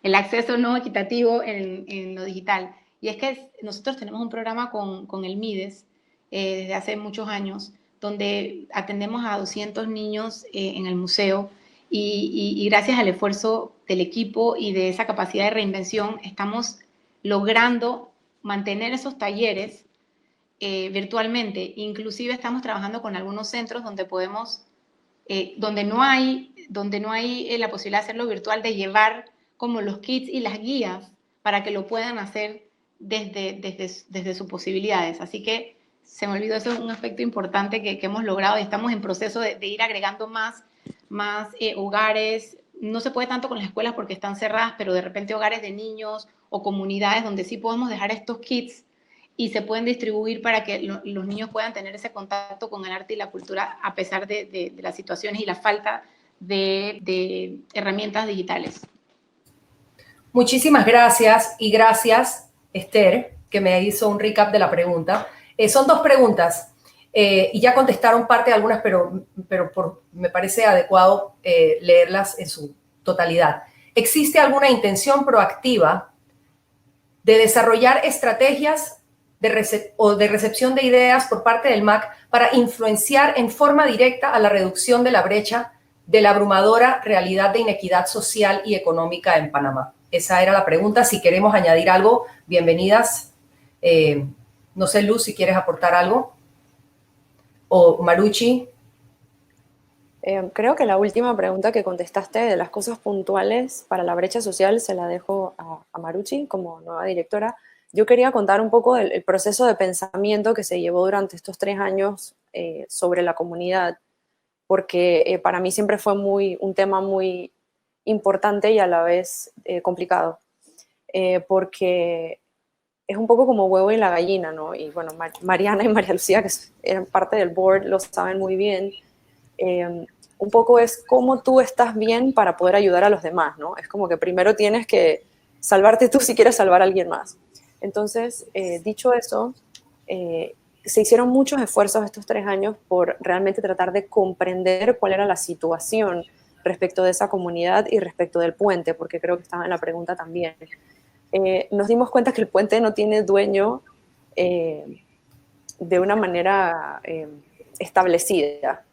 el acceso no equitativo en lo digital. Y es que nosotros tenemos un programa con el MIDES desde hace muchos años, donde atendemos a 200 niños en el museo y gracias al esfuerzo del equipo y de esa capacidad de reinvención estamos logrando mantener esos talleres virtualmente. Inclusive estamos trabajando con algunos centros donde podemos, donde no hay la posibilidad de hacerlo virtual, de llevar como los kits y las guías para que lo puedan hacer desde sus posibilidades. Así que se me olvidó, eso es un aspecto importante que hemos logrado y estamos en proceso de ir agregando más hogares. No se puede tanto con las escuelas porque están cerradas, pero de repente hogares de niños o comunidades donde sí podemos dejar estos kits y se pueden distribuir para que los niños puedan tener ese contacto con el arte y la cultura a pesar de las situaciones y la falta de herramientas digitales. Muchísimas gracias, y gracias, Esther, que me hizo un recap de la pregunta. Son dos preguntas y ya contestaron parte de algunas, pero me parece adecuado leerlas en su totalidad. ¿Existe alguna intención proactiva de desarrollar estrategias de recepción de ideas por parte del MAC para influenciar en forma directa a la reducción de la brecha de la abrumadora realidad de inequidad social y económica en Panamá? Esa era la pregunta. Si queremos añadir algo, bienvenidas. No sé, Luz, si quieres aportar algo. O Marucci. Creo que la última pregunta que contestaste de las cosas puntuales para la brecha social se la dejo a Marucci como nueva directora. Yo quería contar un poco el proceso de pensamiento que se llevó durante estos 3 años sobre la comunidad, porque para mí siempre fue un tema muy importante y a la vez complicado, porque es un poco como huevo y la gallina, ¿no? Y bueno, Mariana y María Lucía, que eran parte del board, lo saben muy bien. Un poco es cómo tú estás bien para poder ayudar a los demás, ¿no? Es como que primero tienes que salvarte tú si quieres salvar a alguien más. Entonces, dicho eso, se hicieron muchos esfuerzos estos 3 años por realmente tratar de comprender cuál era la situación respecto de esa comunidad y respecto del puente, porque creo que estaba en la pregunta también. Nos dimos cuenta que el puente no tiene dueño de una manera establecida.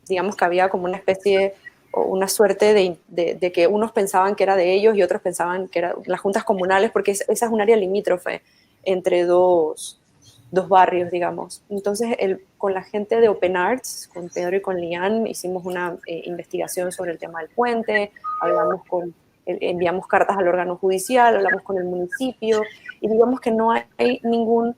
Digamos que había como una especie o una suerte de que unos pensaban que era de ellos y otros pensaban que eran las juntas comunales, porque esa es un área limítrofe entre dos barrios, digamos. Entonces, con la gente de Open Arts, con Pedro y con Lian, hicimos una investigación sobre el tema del puente, enviamos cartas al órgano judicial, hablamos con el municipio, y digamos que no hay ningún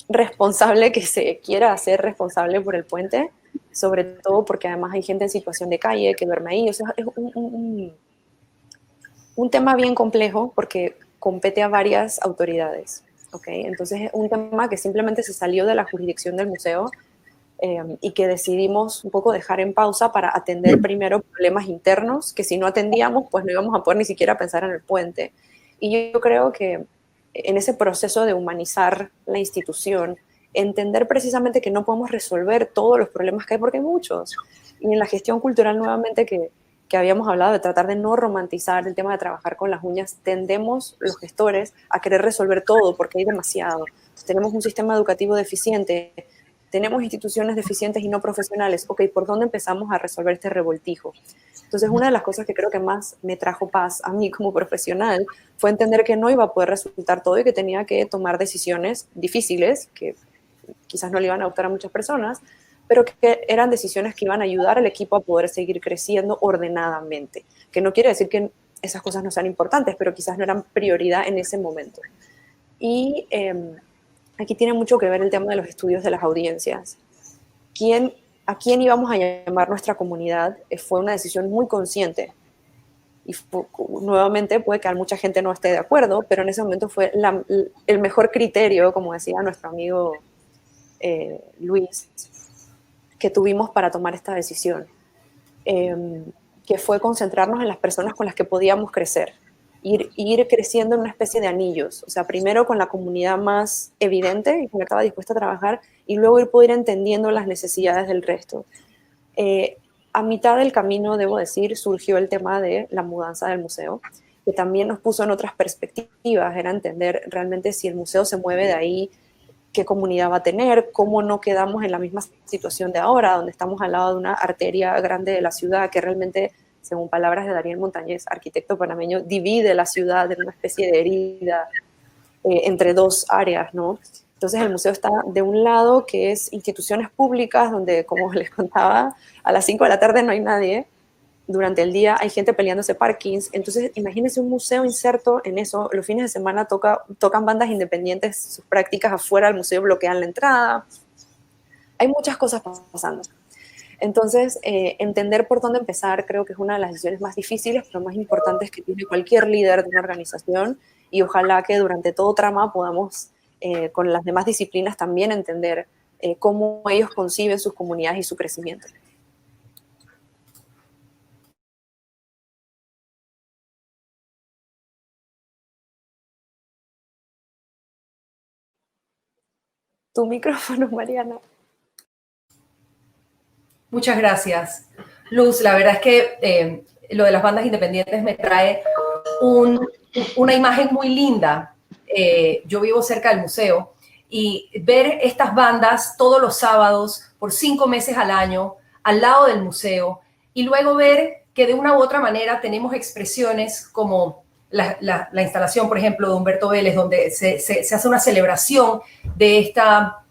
responsable que se quiera hacer responsable por el puente, sobre todo porque además hay gente en situación de calle que duerme ahí. O sea, es un tema bien complejo porque compete a varias autoridades, ¿ok? Entonces es un tema que simplemente se salió de la jurisdicción del museo y que decidimos un poco dejar en pausa para atender primero problemas internos, que si no atendíamos, pues no íbamos a poder ni siquiera pensar en el puente. Y yo creo que en ese proceso de humanizar la institución, entender precisamente que no podemos resolver todos los problemas que hay, porque hay muchos. Y en la gestión cultural, nuevamente, que que habíamos hablado de tratar de no romantizar el tema de trabajar con las uñas, tendemos los gestores a querer resolver todo porque hay demasiado. Tenemos un sistema educativo deficiente, tenemos instituciones deficientes y no profesionales. Ok, ¿por dónde empezamos a resolver este revoltijo? Entonces, una de las cosas que creo que más me trajo paz a mí como profesional fue entender que no iba a poder resultar todo y que tenía que tomar decisiones difíciles, que quizás no le iban a gustar a muchas personas, pero que eran decisiones que iban a ayudar al equipo a poder seguir creciendo ordenadamente. Que no quiere decir que esas cosas no sean importantes, pero quizás no eran prioridad en ese momento. Y aquí tiene mucho que ver el tema de los estudios de las audiencias. ¿A quién íbamos a llamar nuestra comunidad? Fue una decisión muy consciente. Y nuevamente puede que a mucha gente no esté de acuerdo, pero en ese momento fue el mejor criterio, como decía nuestro amigo Luis, que tuvimos para tomar esta decisión, que fue concentrarnos en las personas con las que podíamos crecer. Ir creciendo en una especie de anillos, o sea, primero con la comunidad más evidente y con la que estaba dispuesta a trabajar, y luego ir entendiendo las necesidades del resto. A mitad del camino, debo decir, surgió el tema de la mudanza del museo, que también nos puso en otras perspectivas, era entender realmente si el museo se mueve de ahí, qué comunidad va a tener, cómo no quedamos en la misma situación de ahora, donde estamos al lado de una arteria grande de la ciudad que realmente, según palabras de Daniel Montañez, arquitecto panameño, divide la ciudad en una especie de herida entre dos áreas, ¿no? Entonces el museo está de un lado, que es instituciones públicas, donde, como les contaba, a las 5 de la tarde no hay nadie, durante el día hay gente peleándose parkings, entonces imagínense un museo inserto en eso, los fines de semana tocan bandas independientes, sus prácticas afuera del museo bloquean la entrada, hay muchas cosas pasando. Entonces, entender por dónde empezar creo que es una de las decisiones más difíciles, pero más importantes que tiene cualquier líder de una organización, y ojalá que durante todo trama podamos, con las demás disciplinas, también entender cómo ellos conciben sus comunidades y su crecimiento. Tu micrófono, Mariana. Muchas gracias, Luz. La verdad es que lo de las bandas independientes me trae una imagen muy linda. Yo vivo cerca del museo y ver estas bandas todos los sábados por 5 meses al año al lado del museo, y luego ver que de una u otra manera tenemos expresiones como la instalación, por ejemplo, de Humberto Vélez, donde se hace una celebración de esta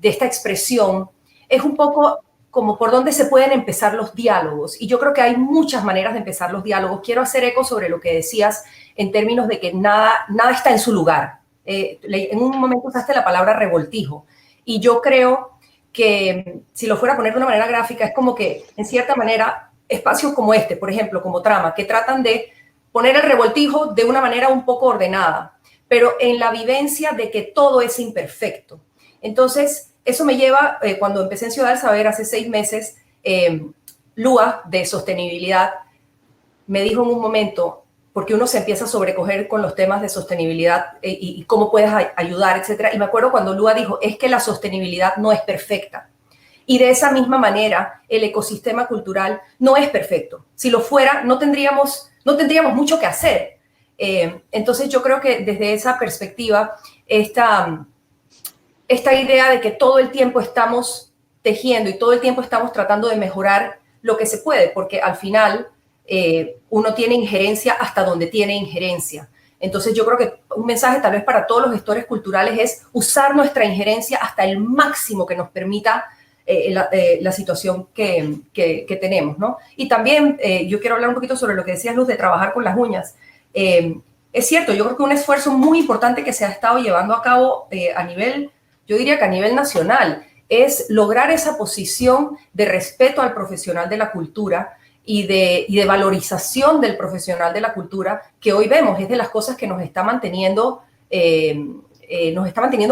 expresión. Es un poco como por dónde se pueden empezar los diálogos. Y yo creo que hay muchas maneras de empezar los diálogos. Quiero hacer eco sobre lo que decías en términos de que nada está en su lugar. En un momento usaste la palabra revoltijo. Y yo creo que, si lo fuera a poner de una manera gráfica, es como que, en cierta manera, espacios como este, por ejemplo, como Trama, que tratan de poner el revoltijo de una manera un poco ordenada, pero en la vivencia de que todo es imperfecto. Entonces, eso me lleva, cuando empecé en Ciudad del Saber hace 6 meses, Lua, de sostenibilidad, me dijo en un momento, porque uno se empieza a sobrecoger con los temas de sostenibilidad y cómo puedes ayudar, etc. Y me acuerdo cuando Lua dijo, es que la sostenibilidad no es perfecta. Y de esa misma manera, el ecosistema cultural no es perfecto. Si lo fuera, no tendríamos mucho que hacer. Entonces, yo creo que desde esa perspectiva, esta idea de que todo el tiempo estamos tejiendo y todo el tiempo estamos tratando de mejorar lo que se puede, porque al final uno tiene injerencia hasta donde tiene injerencia. Entonces yo creo que un mensaje tal vez para todos los gestores culturales es usar nuestra injerencia hasta el máximo que nos permita la situación que tenemos, ¿no? Y también yo quiero hablar un poquito sobre lo que decías, Luz, de trabajar con las uñas. Es cierto, yo creo que un esfuerzo muy importante que se ha estado llevando a cabo a nivel, yo diría que a nivel nacional, es lograr esa posición de respeto al profesional de la cultura y de valorización del profesional de la cultura, que hoy vemos es de las cosas que nos está manteniendo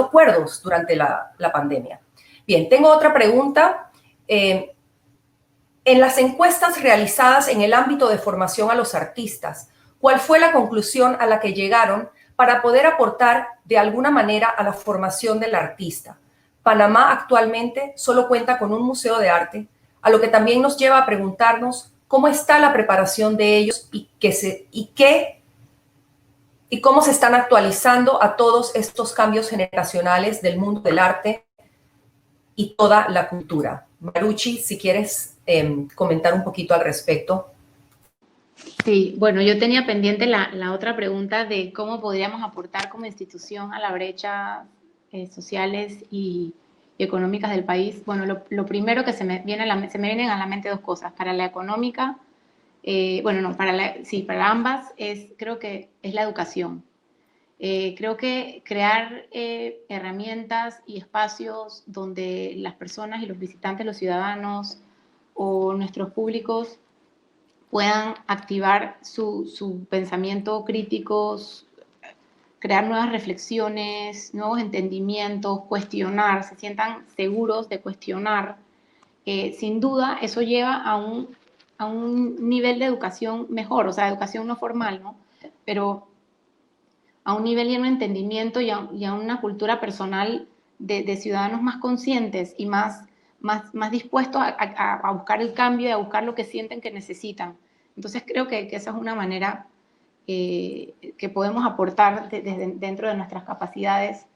cuerdos durante la pandemia. Bien, tengo otra pregunta. En las encuestas realizadas en el ámbito de formación a los artistas, ¿cuál fue la conclusión a la que llegaron para poder aportar de alguna manera a la formación del artista? Panamá actualmente solo cuenta con un museo de arte, a lo que también nos lleva a preguntarnos ¿Cómo está la preparación de ellos y cómo se están actualizando a todos estos cambios generacionales del mundo del arte y toda la cultura? Marucci, si quieres comentar un poquito al respecto. Sí, bueno, yo tenía pendiente la otra pregunta de cómo podríamos aportar como institución a la brecha sociales y económicas del país. Bueno, lo primero que se me vienen a la mente dos cosas. Para la económica, para ambas, creo que es la educación. Creo que crear herramientas y espacios donde las personas y los visitantes, los ciudadanos o nuestros públicos puedan activar su pensamiento crítico, crear nuevas reflexiones, nuevos entendimientos, cuestionar, se sientan seguros de cuestionar. Sin duda, eso lleva a un nivel de educación mejor, o sea, educación no formal, ¿no? Pero a un nivel y un entendimiento y a una cultura personal de ciudadanos más conscientes y más dispuestos a buscar el cambio y a buscar lo que sienten que necesitan. Entonces creo que esa es una manera que podemos aportar dentro de nuestras capacidades,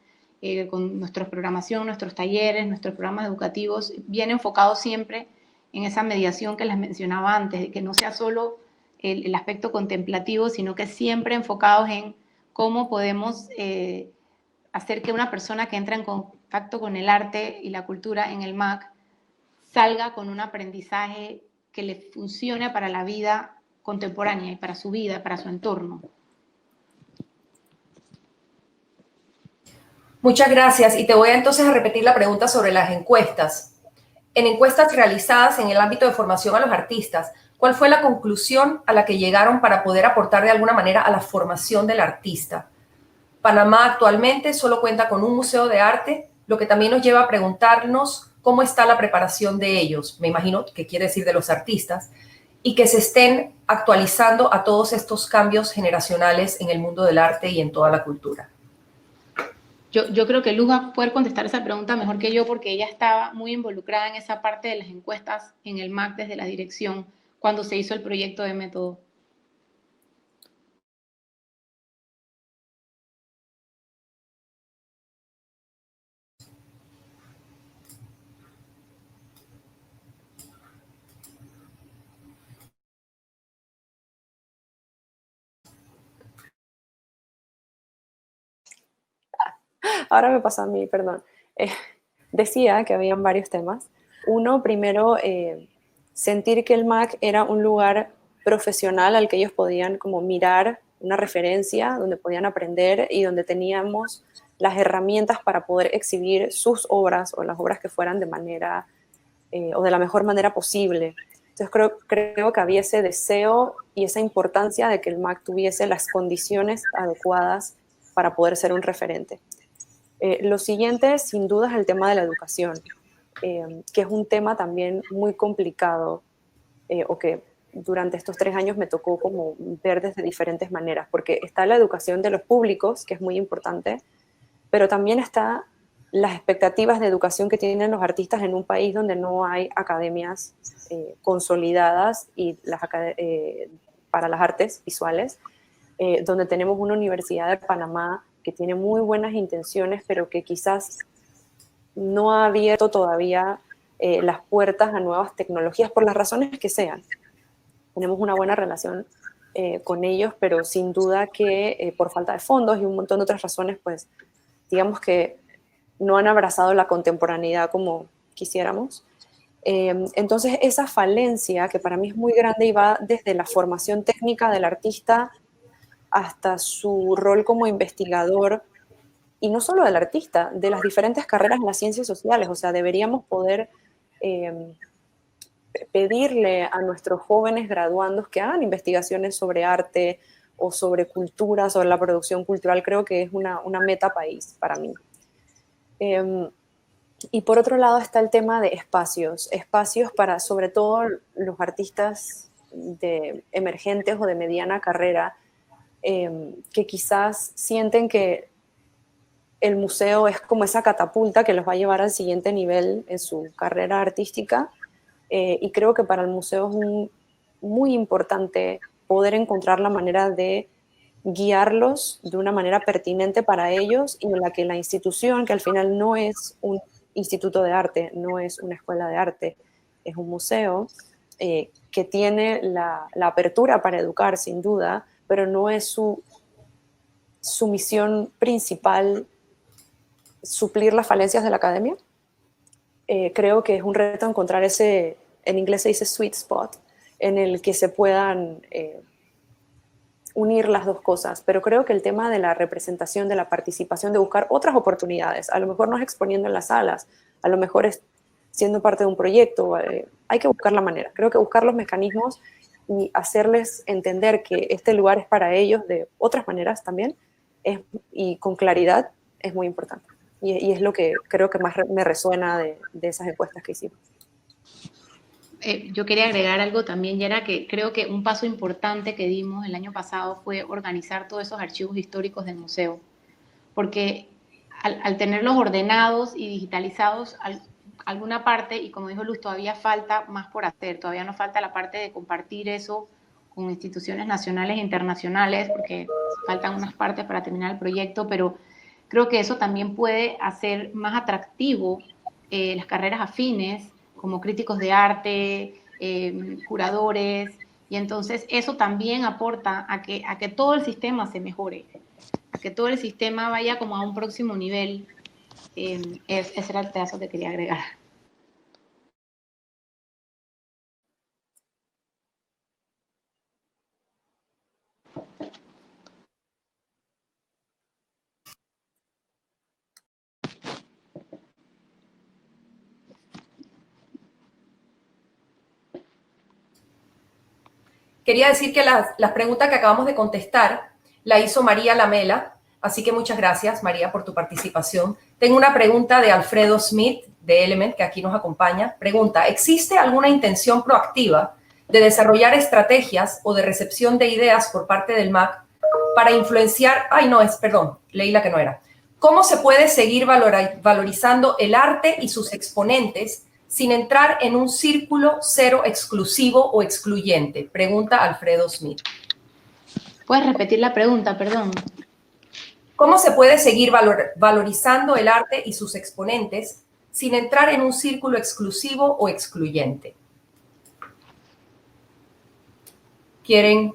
con nuestra programación, nuestros talleres, nuestros programas educativos, bien enfocados siempre en esa mediación que les mencionaba antes, que no sea solo el aspecto contemplativo, sino que siempre enfocados en cómo podemos hacer que una persona que entra en contacto con el arte y la cultura en el MAC salga con un aprendizaje que le funcione para la vida contemporánea y para su vida, para su entorno. Muchas gracias. Y te voy entonces a repetir la pregunta sobre las encuestas. En encuestas realizadas en el ámbito de formación a los artistas, ¿cuál fue la conclusión a la que llegaron para poder aportar de alguna manera a la formación del artista? Panamá actualmente solo cuenta con un museo de arte, lo que también nos lleva a preguntarnos cómo está la preparación de ellos, me imagino que quiere decir de los artistas, y que se estén actualizando a todos estos cambios generacionales en el mundo del arte y en toda la cultura. Yo creo que Luz va a poder contestar esa pregunta mejor que yo, porque ella estaba muy involucrada en esa parte de las encuestas en el MAC desde la dirección cuando se hizo el proyecto de método. Ahora me pasa a mí, perdón. Decía que habían varios temas. Uno, primero, sentir que el MAC era un lugar profesional al que ellos podían como mirar, una referencia donde podían aprender y donde teníamos las herramientas para poder exhibir sus obras o las obras que fueran de manera o de la mejor manera posible. Entonces creo que había ese deseo y esa importancia de que el MAC tuviese las condiciones adecuadas para poder ser un referente. Lo siguiente, sin duda, es el tema de la educación, que es un tema también muy complicado, o que durante estos 3 años me tocó como ver desde diferentes maneras, porque está la educación de los públicos, que es muy importante, pero también está las expectativas de educación que tienen los artistas en un país donde no hay academias consolidadas y para las artes visuales, donde tenemos una universidad de Panamá que tiene muy buenas intenciones, pero que quizás no ha abierto todavía las puertas a nuevas tecnologías por las razones que sean. Tenemos una buena relación con ellos, pero sin duda que por falta de fondos y un montón de otras razones, pues digamos que no han abrazado la contemporaneidad como quisiéramos. Entonces esa falencia, que para mí es muy grande y va desde la formación técnica del artista hasta su rol como investigador, y no solo del artista, de las diferentes carreras en las ciencias sociales. O sea, deberíamos poder pedirle a nuestros jóvenes graduandos que hagan investigaciones sobre arte o sobre cultura, sobre la producción cultural. Creo que es una meta país para mí. Y por otro lado está el tema de espacios para sobre todo los artistas emergentes o de mediana carrera, que quizás sienten que el museo es como esa catapulta que los va a llevar al siguiente nivel en su carrera artística, y creo que para el museo es un muy importante poder encontrar la manera de guiarlos de una manera pertinente para ellos y en la que la institución, que al final no es un instituto de arte, no es una escuela de arte, es un museo, que tiene la apertura para educar, sin duda, pero no es su misión principal suplir las falencias de la academia. Creo que es un reto encontrar ese, en inglés se dice sweet spot, en el que se puedan unir las dos cosas, pero creo que el tema de la representación, de la participación, de buscar otras oportunidades, a lo mejor no es exponiendo en las salas, a lo mejor es siendo parte de un proyecto, hay que buscar la manera, creo que buscar los mecanismos y hacerles entender que este lugar es para ellos de otras maneras también, y con claridad, es muy importante. Y es lo que creo que más me resuena de esas encuestas que hicimos. Yo quería agregar algo también, y era que creo que un paso importante que dimos el año pasado fue organizar todos esos archivos históricos del museo, porque al tenerlos ordenados y digitalizados, alguna parte, y como dijo Luz, todavía falta más por hacer, todavía nos falta la parte de compartir eso con instituciones nacionales e internacionales, porque faltan unas partes para terminar el proyecto, pero creo que eso también puede hacer más atractivo las carreras afines, como críticos de arte, curadores, y entonces eso también aporta a que todo el sistema se mejore, a que todo el sistema vaya como a un próximo nivel. Ese era el pedazo que quería agregar. Quería decir que la pregunta que acabamos de contestar la hizo María Lamela, así que muchas gracias, María, por tu participación. Tengo una pregunta de Alfredo Smith, de Element, que aquí nos acompaña. Pregunta, ¿existe alguna intención proactiva de desarrollar estrategias o de recepción de ideas por parte del MAC para influenciar... Perdón, leí la que no era. ¿Cómo se puede seguir valorizando el arte y sus exponentes sin entrar en un círculo cero exclusivo o excluyente? Pregunta Alfredo Smith. ¿Puedes repetir la pregunta, perdón? ¿Cómo se puede seguir valorizando el arte y sus exponentes sin entrar en un círculo exclusivo o excluyente? ¿Quieren?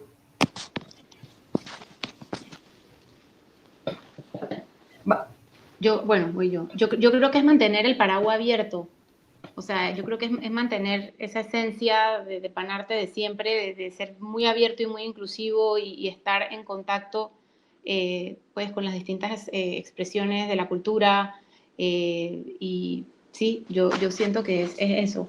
Voy yo. Yo creo que es mantener el paraguas abierto. O sea, yo creo que es mantener esa esencia de Panarte de siempre, de ser muy abierto y muy inclusivo y estar en contacto pues con las distintas expresiones de la cultura. Y sí, yo siento que es eso.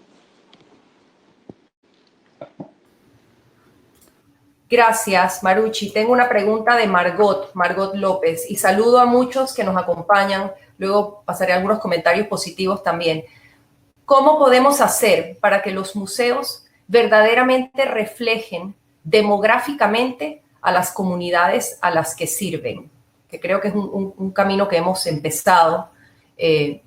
Gracias, Marucci. Tengo una pregunta de Margot López, y saludo a muchos que nos acompañan. Luego pasaré algunos comentarios positivos también. ¿Cómo podemos hacer para que los museos verdaderamente reflejen demográficamente a las comunidades a las que sirven? Que creo que es un camino que hemos empezado. ¿Quién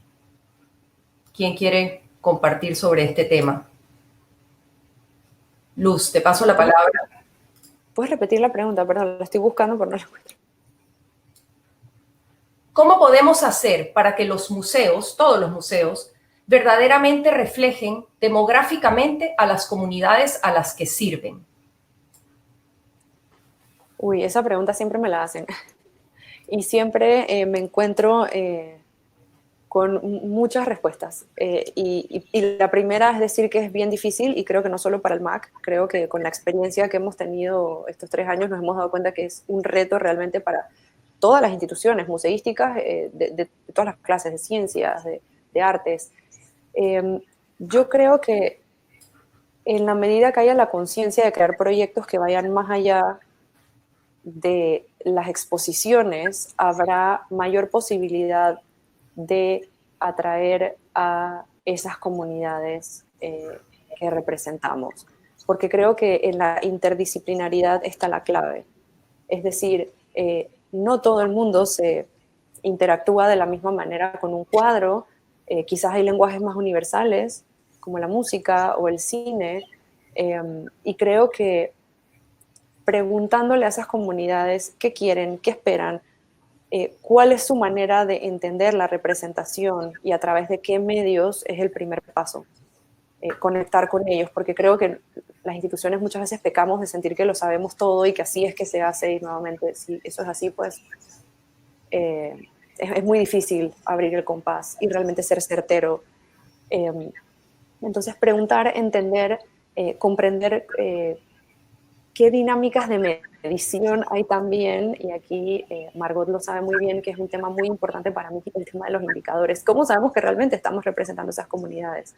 quiere compartir sobre este tema? Luz, te paso la palabra. ¿Puedes repetir la pregunta? Perdón, la estoy buscando, pero no la encuentro. ¿Cómo podemos hacer para que los museos, todos los museos, verdaderamente reflejen demográficamente a las comunidades a las que sirven? Uy, esa pregunta siempre me la hacen. Y siempre me encuentro con muchas respuestas. Y la primera es decir que es bien difícil, y creo que no solo para el MAC, creo que con la experiencia que hemos tenido estos 3 años nos hemos dado cuenta que es un reto realmente para todas las instituciones museísticas, de todas las clases de ciencias, de artes. Yo creo que en la medida que haya la conciencia de crear proyectos que vayan más allá de las exposiciones, habrá mayor posibilidad de atraer a esas comunidades que representamos. Porque creo que en la interdisciplinaridad está la clave. Es decir, no todo el mundo se interactúa de la misma manera con un cuadro. Quizás hay lenguajes más universales, como la música o el cine, Y creo que preguntándole a esas comunidades qué quieren, qué esperan, cuál es su manera de entender la representación y a través de qué medios es el primer paso. Conectar con ellos, porque creo que las instituciones muchas veces pecamos de sentir que lo sabemos todo y que así es que se hace, y nuevamente, si eso es así, pues es muy difícil abrir el compás y realmente ser certero. Entonces, preguntar, entender, comprender qué dinámicas de medición hay también, y aquí Margot lo sabe muy bien, que es un tema muy importante para mí, el tema de los indicadores. ¿Cómo sabemos que realmente estamos representando esas comunidades?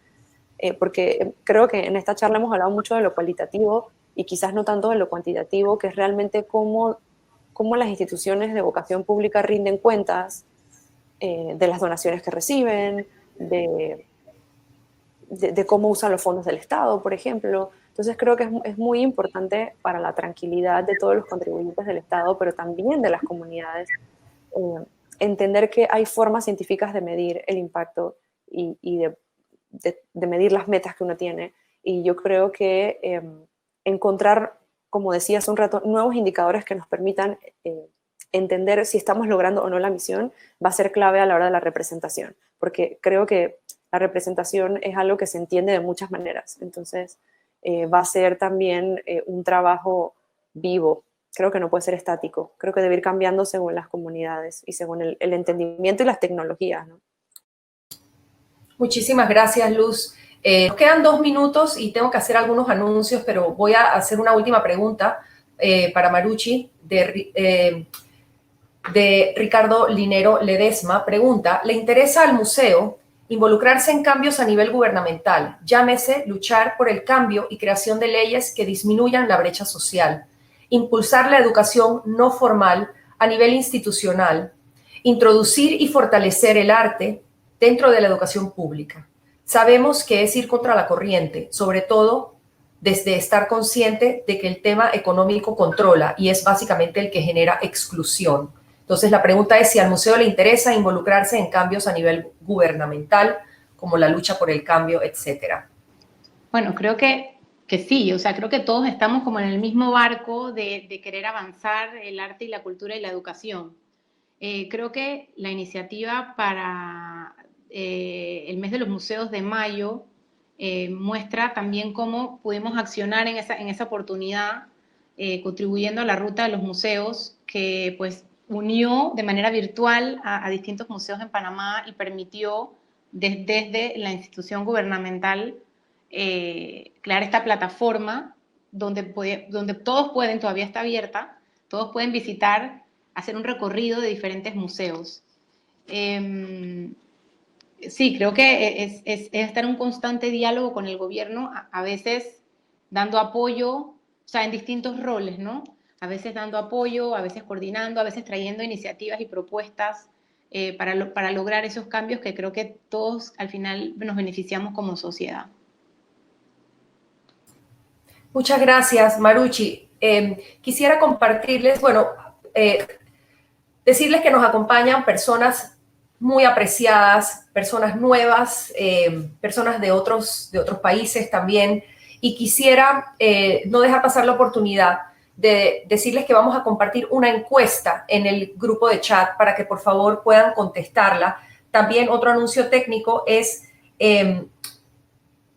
Porque creo que en esta charla hemos hablado mucho de lo cualitativo y quizás no tanto de lo cuantitativo, que es realmente cómo las instituciones de vocación pública rinden cuentas de las donaciones que reciben, de cómo usan los fondos del Estado, por ejemplo. Entonces creo que es muy importante para la tranquilidad de todos los contribuyentes del Estado, pero también de las comunidades, entender que hay formas científicas de medir el impacto y de medir las metas que uno tiene. Y yo creo que encontrar, como decía hace un rato, nuevos indicadores que nos permitan entender si estamos logrando o no la misión va a ser clave a la hora de la representación, porque creo que la representación es algo que se entiende de muchas maneras. Entonces va a ser también un trabajo vivo. Creo que no puede ser estático. Creo que debe ir cambiando según las comunidades y según el entendimiento y las tecnologías, ¿no? Muchísimas gracias, Luz. Nos quedan 2 minutos y tengo que hacer algunos anuncios, pero voy a hacer una última pregunta para Marucci de Ricardo Linero Ledesma. Pregunta, ¿le interesa al museo involucrarse en cambios a nivel gubernamental? Llámese luchar por el cambio y creación de leyes que disminuyan la brecha social, impulsar la educación no formal a nivel institucional, introducir y fortalecer el arte dentro de la educación pública. Sabemos que es ir contra la corriente, sobre todo desde estar consciente de que el tema económico controla y es básicamente el que genera exclusión. Entonces la pregunta es si al museo le interesa involucrarse en cambios a nivel gubernamental, como la lucha por el cambio, etcétera. Bueno, creo que sí, o sea, creo que todos estamos como en el mismo barco de querer avanzar el arte y la cultura y la educación. Creo que la iniciativa para el mes de los museos de mayo muestra también cómo pudimos accionar en esa oportunidad, contribuyendo a la ruta de los museos, que pues unió de manera virtual a distintos museos en Panamá y permitió desde la institución gubernamental crear esta plataforma donde todos pueden, todavía está abierta, todos pueden visitar, hacer un recorrido de diferentes museos. Sí, creo que es estar en un constante diálogo con el gobierno, a veces dando apoyo, o sea, en distintos roles, ¿no? A veces dando apoyo, a veces coordinando, a veces trayendo iniciativas y propuestas para lograr esos cambios que creo que todos al final nos beneficiamos como sociedad. Muchas gracias, Marucci. Quisiera compartirles, decirles que nos acompañan personas muy apreciadas, personas nuevas, personas de otros países también, y quisiera no dejar pasar la oportunidad de decirles que vamos a compartir una encuesta en el grupo de chat para que por favor puedan contestarla. También otro anuncio técnico es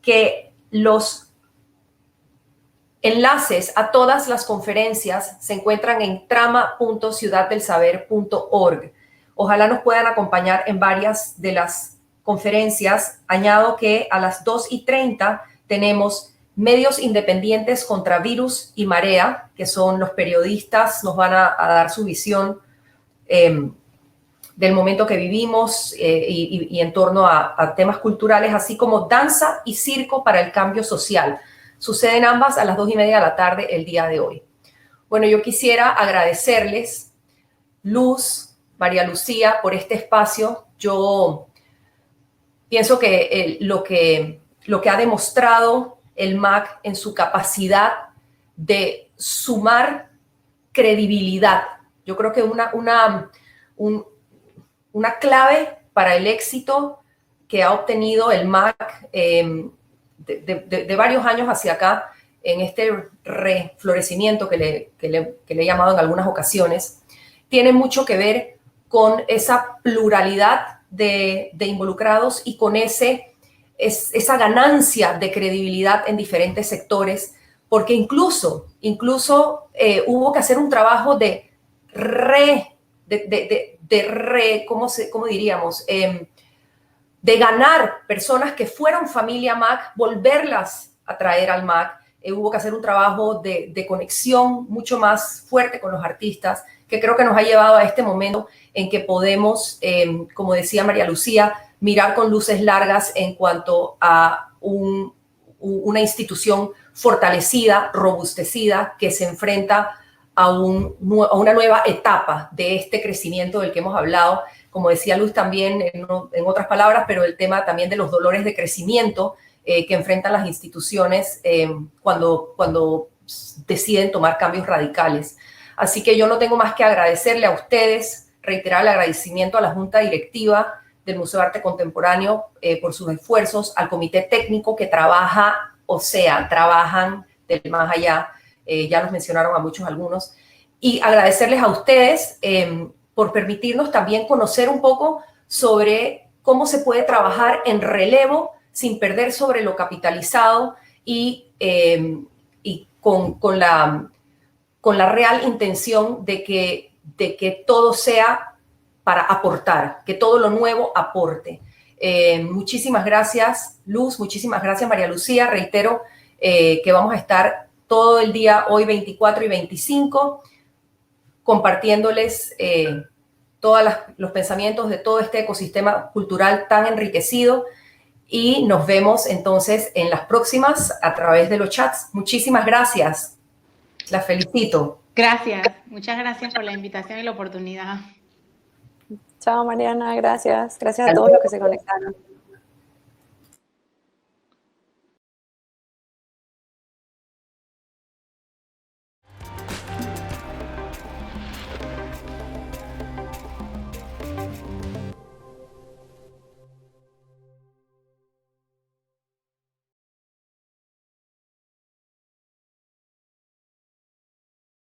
que los enlaces a todas las conferencias se encuentran en trama.ciudaddelsaber.org. Ojalá nos puedan acompañar en varias de las conferencias. Añado que a las 2:30 tenemos Medios Independientes contra Virus y Marea, que son los periodistas, nos van a dar su visión del momento que vivimos y en torno a temas culturales, así como Danza y Circo para el Cambio Social. Suceden ambas a las 2:30 de la tarde el día de hoy. Bueno, yo quisiera agradecerles, Luz, María Lucía, por este espacio. Yo pienso que lo que ha demostrado el MAC en su capacidad de sumar credibilidad, yo creo que una clave para el éxito que ha obtenido el MAC de varios años hacia acá en este reflorecimiento que le he llamado en algunas ocasiones, tiene mucho que ver con esa pluralidad de involucrados y con esa ganancia de credibilidad en diferentes sectores, porque incluso hubo que hacer un trabajo ¿cómo diríamos? De ganar personas que fueron familia MAC, volverlas a traer al MAC. Hubo que hacer un trabajo de conexión mucho más fuerte con los artistas, que creo que nos ha llevado a este momento en que podemos, como decía María Lucía, mirar con luces largas en cuanto a una institución fortalecida, robustecida, que se enfrenta a una nueva etapa de este crecimiento del que hemos hablado, como decía Luz también en otras palabras, pero el tema también de los dolores de crecimiento que enfrentan las instituciones cuando deciden tomar cambios radicales. Así que yo no tengo más que agradecerle a ustedes, reiterar el agradecimiento a la Junta Directiva del Museo de Arte Contemporáneo por sus esfuerzos, al Comité Técnico que trabajan del más allá, ya nos mencionaron a algunos, y agradecerles a ustedes por permitirnos también conocer un poco sobre cómo se puede trabajar en relevo sin perder sobre lo capitalizado y con la real intención de que todo sea para aportar, que todo lo nuevo aporte. Muchísimas gracias, Luz, muchísimas gracias, María Lucía. Reitero que vamos a estar todo el día, hoy 24 y 25, compartiéndoles todos los pensamientos de todo este ecosistema cultural tan enriquecido, y nos vemos entonces en las próximas a través de los chats. Muchísimas gracias. Las felicito. Gracias. Muchas gracias por la invitación y la oportunidad. Chao, Mariana. Gracias. Gracias a todos los que se conectaron.